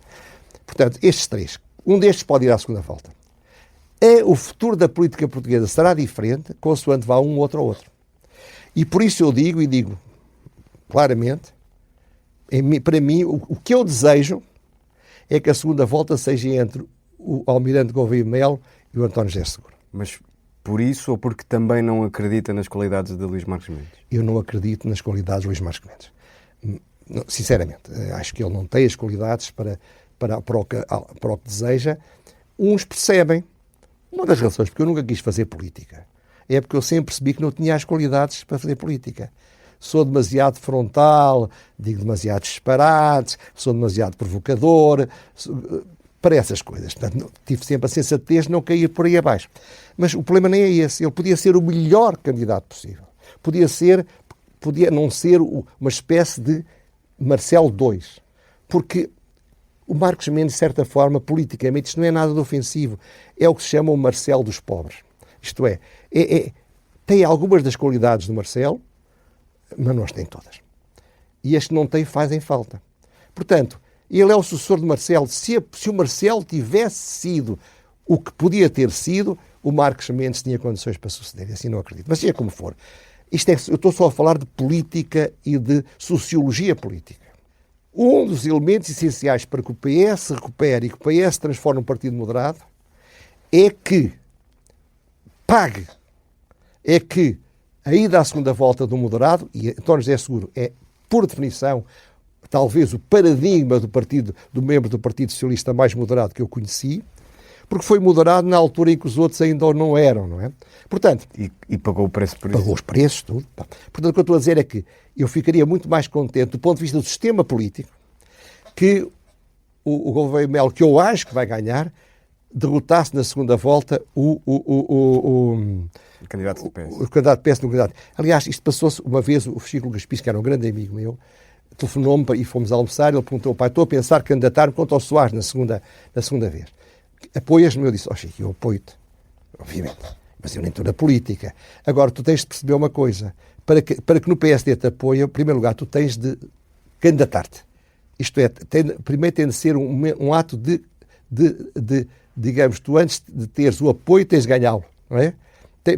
Portanto, estes três, um destes pode ir à segunda volta. O futuro da política portuguesa será diferente, consoante vá um outro ao outro. E por isso eu digo claramente, para mim, o que eu desejo é que a segunda volta seja entre o Almirante Gouveia Melo e o António José Seguro. Mas por isso ou porque também não acredita nas qualidades de Luís Marques Mendes? Eu não acredito nas qualidades de Luís Marques Mendes. Sinceramente, acho que ele não tem as qualidades para o que deseja. Uns percebem. Uma das razões porque eu nunca quis fazer política é porque eu sempre percebi que não tinha as qualidades para fazer política. Sou demasiado frontal, digo demasiados disparates, sou demasiado provocador, para essas coisas. Portanto, tive sempre a sensatez de não cair por aí abaixo. Mas o problema nem é esse. Ele podia ser o melhor candidato possível. Podia não ser uma espécie de Marcelo II. Porque o Marcos Mendes, de certa forma, politicamente, isto não é nada de ofensivo. É o que se chama o Marcelo dos pobres. Isto tem algumas das qualidades do Marcelo, mas não as tem todas. E as que não tem fazem falta. Portanto, ele é o sucessor de Marcelo. Se o Marcelo tivesse sido o que podia ter sido, o Marcos Mendes tinha condições para suceder. E assim não acredito. Mas seja como for. Eu estou só a falar de política e de sociologia política. Um dos elementos essenciais para que o PS se recupere e que o PS se transforme num partido moderado é que pague, é que a ida à segunda volta do moderado, e António José Seguro é, por definição, talvez o paradigma do membro do Partido Socialista mais moderado que eu conheci, porque foi moderado na altura em que os outros ainda não eram, não é? Portanto, e pagou o preço por isso. Pagou os preços, tudo. Portanto, o que eu estou a dizer é que eu ficaria muito mais contente do ponto de vista do sistema político que o Gouveia Melo, que eu acho que vai ganhar, derrotasse na segunda volta o candidato do PS. O candidato do PS no candidato. Aliás, isto passou-se uma vez, o Chico Gaspis, que era um grande amigo meu, telefonou-me e fomos almoçar, ele perguntou: pai, estou a pensar candidatar-me contra o Soares na segunda vez. Apoias-me? Eu disse: Chico, eu apoio-te, obviamente, mas eu nem estou na política. Agora, tu tens de perceber uma coisa, para que no PSD te apoie, em primeiro lugar, tu tens de candidatar-te. Isto é, primeiro tem de ser um ato digamos, tu antes de teres o apoio tens de ganhá-lo, não é?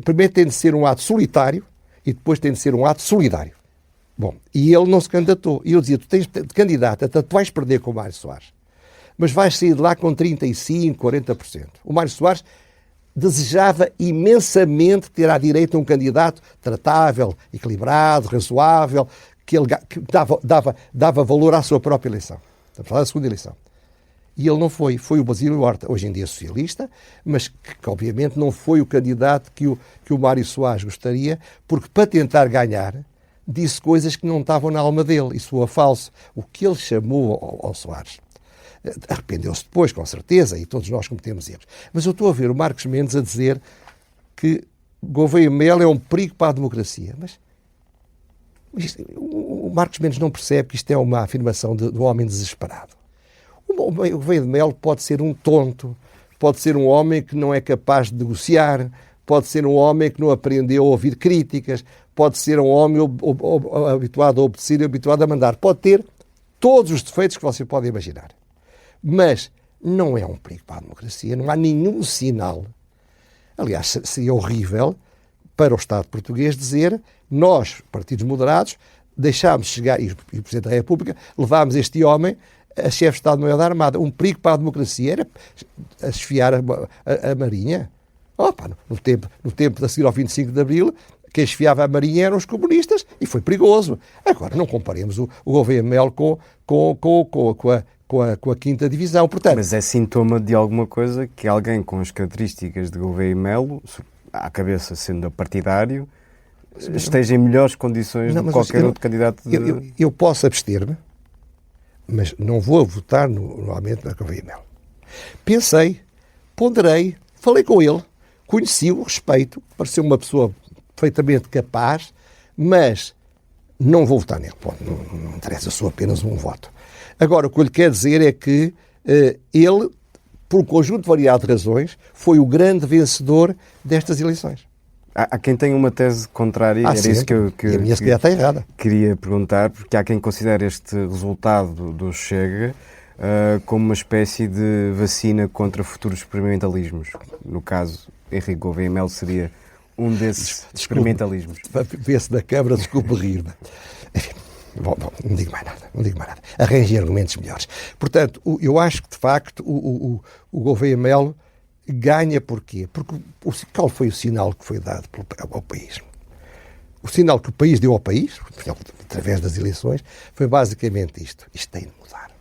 Primeiro tem de ser um ato solitário e depois tem de ser um ato solidário. Bom, e ele não se candidatou. E eu dizia: tu tens de candidato, tu vais perder com o Mário Soares, mas vais sair de lá com 35%, 40%. O Mário Soares desejava imensamente ter à direita um candidato tratável, equilibrado, razoável, que dava valor à sua própria eleição. Estamos a falar da segunda eleição. E ele não foi. Foi o Basílio Horta, hoje em dia socialista, mas que obviamente não foi o candidato que o Mário Soares gostaria, porque para tentar ganhar disse coisas que não estavam na alma dele e soa falso. O que ele chamou ao Soares. Arrependeu-se depois, com certeza, e todos nós cometemos erros. Mas eu estou a ver o Marcos Mendes a dizer que Gouveia Melo é um perigo para a democracia. Mas o Marcos Mendes não percebe que isto é uma afirmação de um homem desesperado. O Gouveia de Melo pode ser um tonto, pode ser um homem que não é capaz de negociar, pode ser um homem que não aprendeu a ouvir críticas, pode ser um homem habituado a obedecer e habituado a mandar. Pode ter todos os defeitos que você pode imaginar. Mas não é um perigo para a democracia, não há nenhum sinal. Aliás, seria horrível para o Estado português dizer: nós, partidos moderados, deixámos chegar, e o Presidente da República, levámos este homem a chefe de Estado-Maior da Armada. Um perigo para a democracia era a esfiar a Marinha. No tempo da seguir ao 25 de Abril, quem esfiava a Marinha eram os comunistas e foi perigoso. Agora, não comparemos o Gouveia Melo com a 5ª Divisão. Portanto, mas é sintoma de alguma coisa que alguém com as características de Gouveia Melo, à cabeça sendo partidário, esteja em melhores condições do que qualquer outro candidato. Eu posso abster-me, mas não vou votar normalmente na Gouveia Melo. Pensei, ponderei, falei com ele, conheci-o, respeito, pareceu uma pessoa perfeitamente capaz, mas não vou votar nele. Bom, não interessa, sou apenas um voto. Agora, o que eu lhe quero dizer é que ele, por um conjunto variado de razões, foi o grande vencedor destas eleições. Há quem tenha uma tese contrária, era sempre. Isso que eu e a minha se calhar está errada. Queria perguntar, porque há quem considere este resultado do Chega como uma espécie de vacina contra futuros experimentalismos. No caso, Henrique Gouveia Melo seria um desses experimentalismos. Vê-se da Câmara, desculpe rir-me. Bom, não digo mais nada. Arranjem argumentos melhores. Portanto, eu acho que, de facto, o Gouveia Melo ganha porquê? Porque qual foi o sinal que foi dado ao país? O sinal que o país deu ao país, através das eleições, foi basicamente isto. Isto tem de mudar.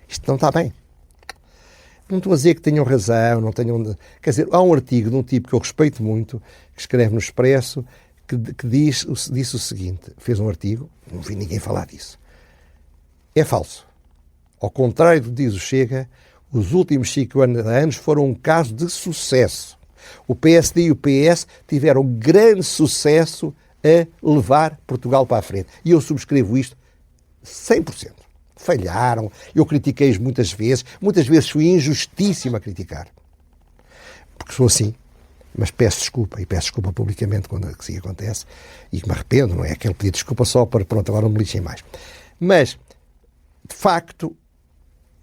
Isto não está bem. Não estou a dizer que tenham razão, não tenham... Quer dizer, há um artigo de um tipo que eu respeito muito, que escreve no Expresso, que disse o seguinte, fez um artigo, não vi ninguém falar disso. É falso. Ao contrário do que diz o Chega, os últimos 5 anos foram um caso de sucesso. O PSD e o PS tiveram grande sucesso a levar Portugal para a frente. E eu subscrevo isto 100%. Falharam, eu critiquei-os muitas vezes fui injustíssimo a criticar. Porque sou assim. Mas peço desculpa publicamente quando assim acontece, e me arrependo, não é aquele pedir desculpa só para, pronto, agora não me lixem mais. Mas, de facto,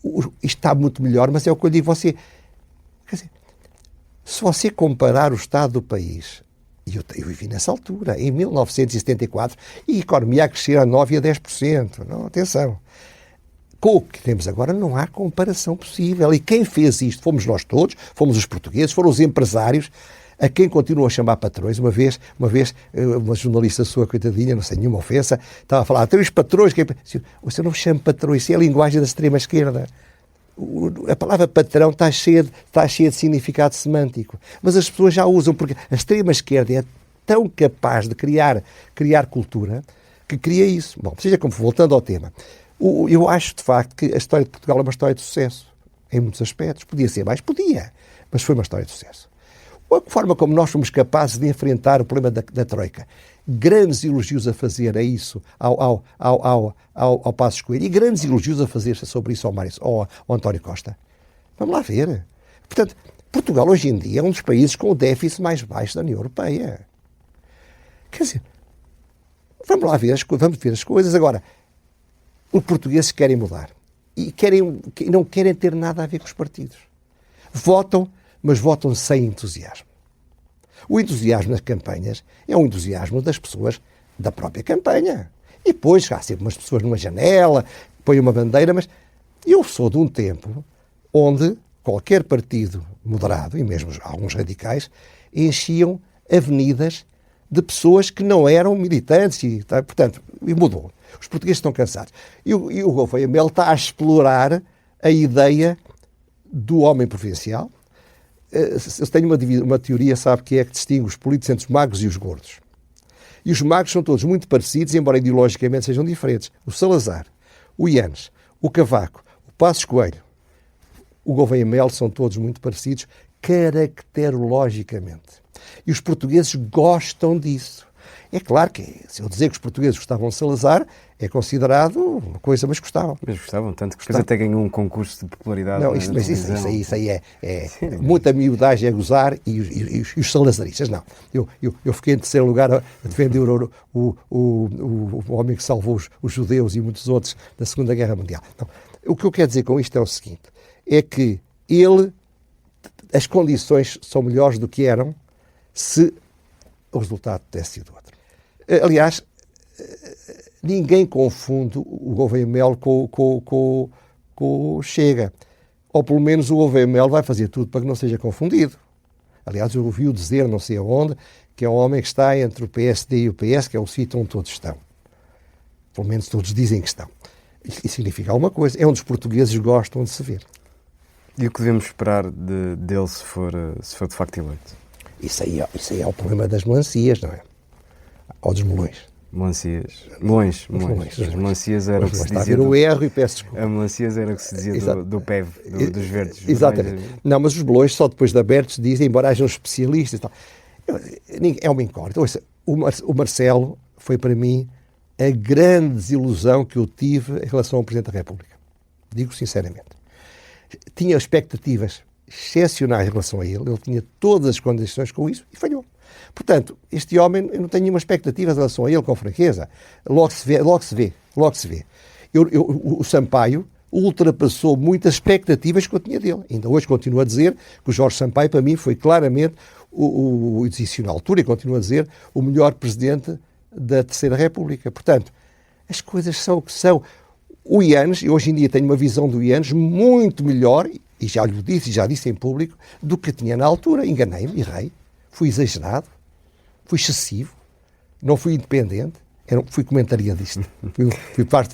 isto está muito melhor, mas é o que eu digo, quer dizer, se você comparar o estado do país, e eu vivi nessa altura, em 1974, e a economia a crescer a 9% e a 10%, não, atenção. Com o que temos agora não há comparação possível. E quem fez isto fomos nós todos, fomos os portugueses, foram os empresários, a quem continuam a chamar patrões. Uma vez, uma jornalista sua, coitadinha, não sei, nenhuma ofensa, estava a falar, tem os patrões... Você não chama patrões, isso é a linguagem da extrema-esquerda. A palavra patrão está cheia de significado semântico. Mas as pessoas já usam, porque a extrema-esquerda é tão capaz de criar cultura que cria isso. Bom, seja como for, voltando ao tema, eu acho, de facto, que a história de Portugal é uma história de sucesso, em muitos aspectos. Podia ser mais? Podia, mas foi uma história de sucesso. A forma como nós fomos capazes de enfrentar o problema da Troika. Grandes elogios a fazer a isso ao Passos Coelho e grandes elogios a fazer sobre isso ao António Costa. Vamos lá ver. Portanto, Portugal hoje em dia é um dos países com o déficit mais baixo da União Europeia. Quer dizer, vamos lá ver as coisas. Agora, os portugueses querem mudar e não querem ter nada a ver com os partidos. Votam, mas votam sem entusiasmo. O entusiasmo nas campanhas é um entusiasmo das pessoas da própria campanha. E depois há sempre umas pessoas numa janela, põem uma bandeira, mas eu sou de um tempo onde qualquer partido moderado, e mesmo alguns radicais, enchiam avenidas de pessoas que não eram militantes e, portanto, mudou. Os portugueses estão cansados. E o Gouveia Melo está a explorar a ideia do homem provincial. Eu tenho uma teoria, sabe, que é que distingue os políticos entre os magros e os gordos. E os magros são todos muito parecidos, embora ideologicamente sejam diferentes. O Salazar, o Yanes, o Cavaco, o Passos Coelho, o Gouveia Melo são todos muito parecidos caracterologicamente. E os portugueses gostam disso. É claro que, se eu dizer que os portugueses gostavam de Salazar, é considerado uma coisa, mas gostavam. Mas gostavam, tanto que até ganhou um concurso de popularidade. Não, isso aí é muita miudagem a gozar e os salazaristas, não. Eu fiquei em terceiro lugar a defender o homem que salvou os judeus e muitos outros da Segunda Guerra Mundial. Não. O que eu quero dizer com isto é o seguinte, é que as condições são melhores do que eram se o resultado tivesse sido outro. Aliás, ninguém confunde o Gouveia Melo com o Chega. Ou pelo menos o Gouveia Melo vai fazer tudo para que não seja confundido. Aliás, eu ouvi-o dizer, não sei aonde, que é um homem que está entre o PSD e o PS, que é o sítio onde todos estão. Pelo menos todos dizem que estão. Isso significa alguma coisa. É onde os portugueses gostam de se ver. E o que devemos esperar dele se for de facto eleito? Isso aí é o problema das melancias, não é? Ou dos melões. Melancias. Melões. As melancias era o que se dizia. Está a ver o erro e peço desculpa. A melancias era o que se dizia do PEV, dos verdes. Exatamente. Não, mas os melões só depois de abertos dizem, embora hajam especialistas e tal. É uma incógnita. O Marcelo foi para mim a grande desilusão que eu tive em relação ao Presidente da República. Digo sinceramente. Tinha expectativas excepcionais em relação a ele. Ele tinha todas as condições com isso e falhou. Portanto, este homem, eu não tenho nenhuma expectativa em relação a ele, com franqueza. Logo se vê. O Sampaio ultrapassou muitas expectativas que eu tinha dele. Ainda hoje continuo a dizer que o Jorge Sampaio, para mim, foi claramente, disse na altura e continuo a dizer, o melhor presidente da Terceira República. Portanto, as coisas são o que são. O Ianes, eu hoje em dia tenho uma visão do Ianes muito melhor, e já lhe disse, e já disse em público, do que tinha na altura. Enganei-me, errei, fui exagerado, fui excessivo, não fui independente, fui comentariadista,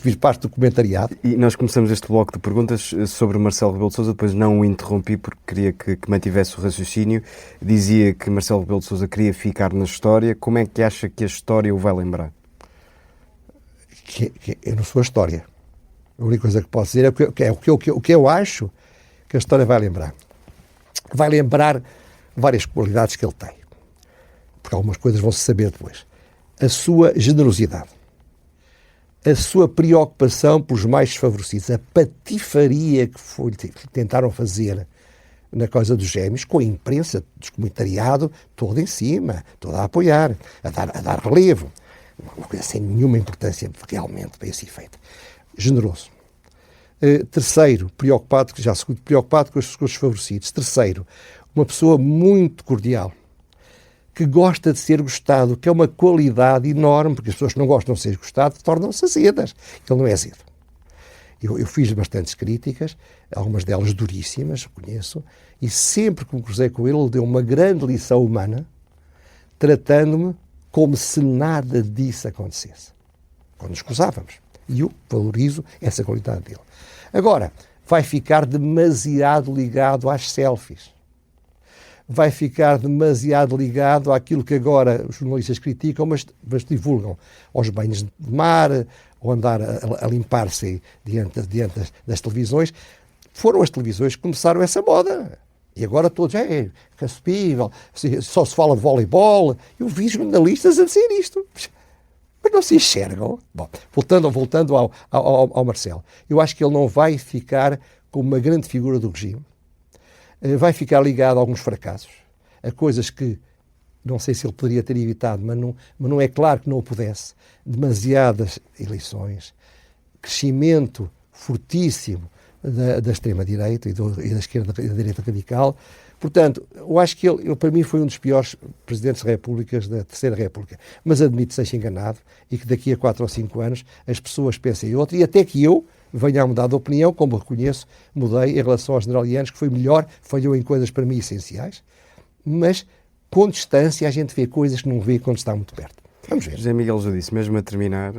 fiz parte do comentariado. E nós começamos este bloco de perguntas sobre Marcelo Rebelo de Sousa, depois não o interrompi porque queria que mantivesse o raciocínio. Dizia que Marcelo Rebelo de Sousa queria ficar na história. Como é que acha que a história o vai lembrar? Eu não sou a história. A única coisa que posso dizer é o que eu acho que a história vai lembrar. Vai lembrar várias qualidades que ele tem. Porque algumas coisas vão-se saber depois. A sua generosidade. A sua preocupação pelos mais desfavorecidos. A patifaria que tentaram fazer na coisa dos gêmeos, com a imprensa, descomentariado, toda em cima, toda a apoiar, a dar relevo. Uma coisa sem nenhuma importância realmente para esse efeito. Generoso. Terceiro, preocupado com os desfavorecidos. Terceiro, uma pessoa muito cordial, que gosta de ser gostado, que é uma qualidade enorme, porque as pessoas que não gostam de ser gostadas tornam-se azedas. Ele não é azedo. Eu fiz bastantes críticas, algumas delas duríssimas, conheço, e sempre que me cruzei com ele deu uma grande lição humana, tratando-me como se nada disso acontecesse. Quando nos cruzávamos. E eu valorizo essa qualidade dele. Agora, vai ficar demasiado ligado às selfies. Vai ficar demasiado ligado àquilo que agora os jornalistas criticam, mas divulgam. Aos banhos de mar, ou andar a limpar-se diante das televisões. Foram as televisões que começaram essa moda. E agora todos, caspível, só se fala de voleibol. Eu vi jornalistas a dizer isto. Mas não se enxergam. Bom, voltando ao Marcelo. Eu acho que ele não vai ficar como uma grande figura do regime. Vai ficar ligado a alguns fracassos, a coisas que não sei se ele poderia ter evitado, mas não é claro que não o pudesse. Demasiadas eleições, crescimento fortíssimo da extrema-direita e da esquerda e da direita radical. Portanto, eu acho que ele, para mim, foi um dos piores presidentes da Repúblicas, da Terceira República. Mas admito que seja enganado e que daqui a 4 ou 5 anos as pessoas pensem outra e até que eu venha a mudar de opinião, como reconheço, mudei em relação ao general Ianes, que foi melhor, falhou em coisas para mim essenciais, mas com distância a gente vê coisas que não vê quando está muito perto. Vamos ver. José Miguel já disse, mesmo a terminar,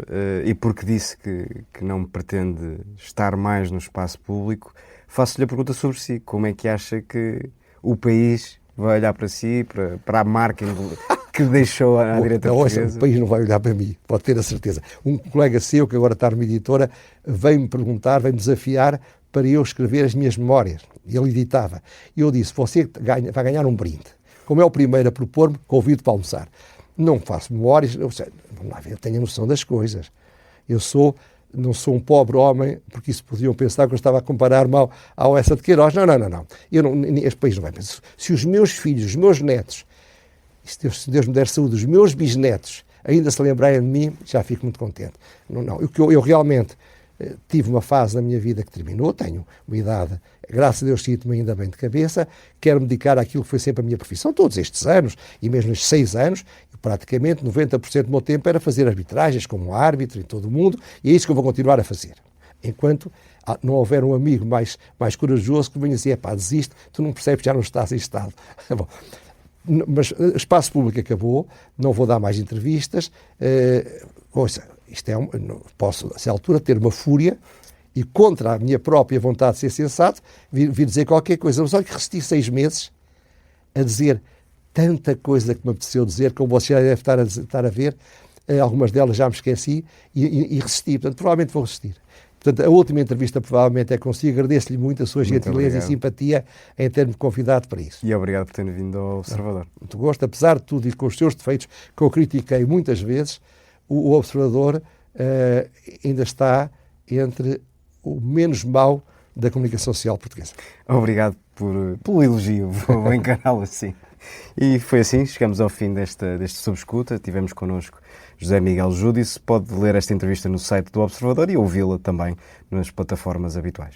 e porque disse que não pretende estar mais no espaço público, faço-lhe a pergunta sobre si. Como é que acha que o país vai olhar para si, para a marca que deixou à direita portuguesa? O país não vai olhar para mim, pode ter a certeza. Um colega seu, que agora está numa editora, veio-me perguntar, veio-me desafiar para eu escrever as minhas memórias. E ele editava. E eu disse, você vai ganhar um brinde. Como é o primeiro a propor-me, convido para almoçar. Não faço memórias, vamos lá ver, eu tenho a noção das coisas. Não sou um pobre homem, porque isso podiam pensar que eu estava a comparar-me ao essa de Queiroz. Não. Este país não vai pensar. Se os meus filhos, os meus netos, se Deus me der saúde, os meus bisnetos ainda se lembrarem de mim, já fico muito contente. Eu realmente tive uma fase na minha vida que terminou, tenho uma idade, graças a Deus sinto-me ainda bem de cabeça, quero me dedicar àquilo que foi sempre a minha profissão, todos estes anos, e mesmo estes 6 anos, praticamente 90% do meu tempo era fazer arbitragens como árbitro em todo o mundo, e é isso que eu vou continuar a fazer. Enquanto não houver um amigo mais corajoso que venha dizer, desiste, tu não percebes, já não estás em estado. Bom, mas o espaço público acabou, não vou dar mais entrevistas. Ouça, posso, a essa altura, ter uma fúria e contra a minha própria vontade de ser sensato, vir dizer qualquer coisa. Mas olha que resisti 6 meses a dizer tanta coisa que me apeteceu dizer, como você já deve estar a ver, algumas delas já me esqueci e resisti. Portanto, provavelmente vou resistir. Portanto, a última entrevista provavelmente é consigo. Agradeço-lhe muito a sua gentileza e simpatia em ter-me convidado para isso. E obrigado por ter vindo ao Observador. Muito gosto. Apesar de tudo e com os seus defeitos, que eu critiquei muitas vezes, o Observador ainda está entre o menos mau da comunicação social portuguesa. Obrigado pelo elogio, vou encará-lo assim. E foi assim, chegamos ao fim deste Sob-Escuta. Tivemos connosco José Miguel Júdice. Pode ler esta entrevista no site do Observador e ouvi-la também nas plataformas habituais.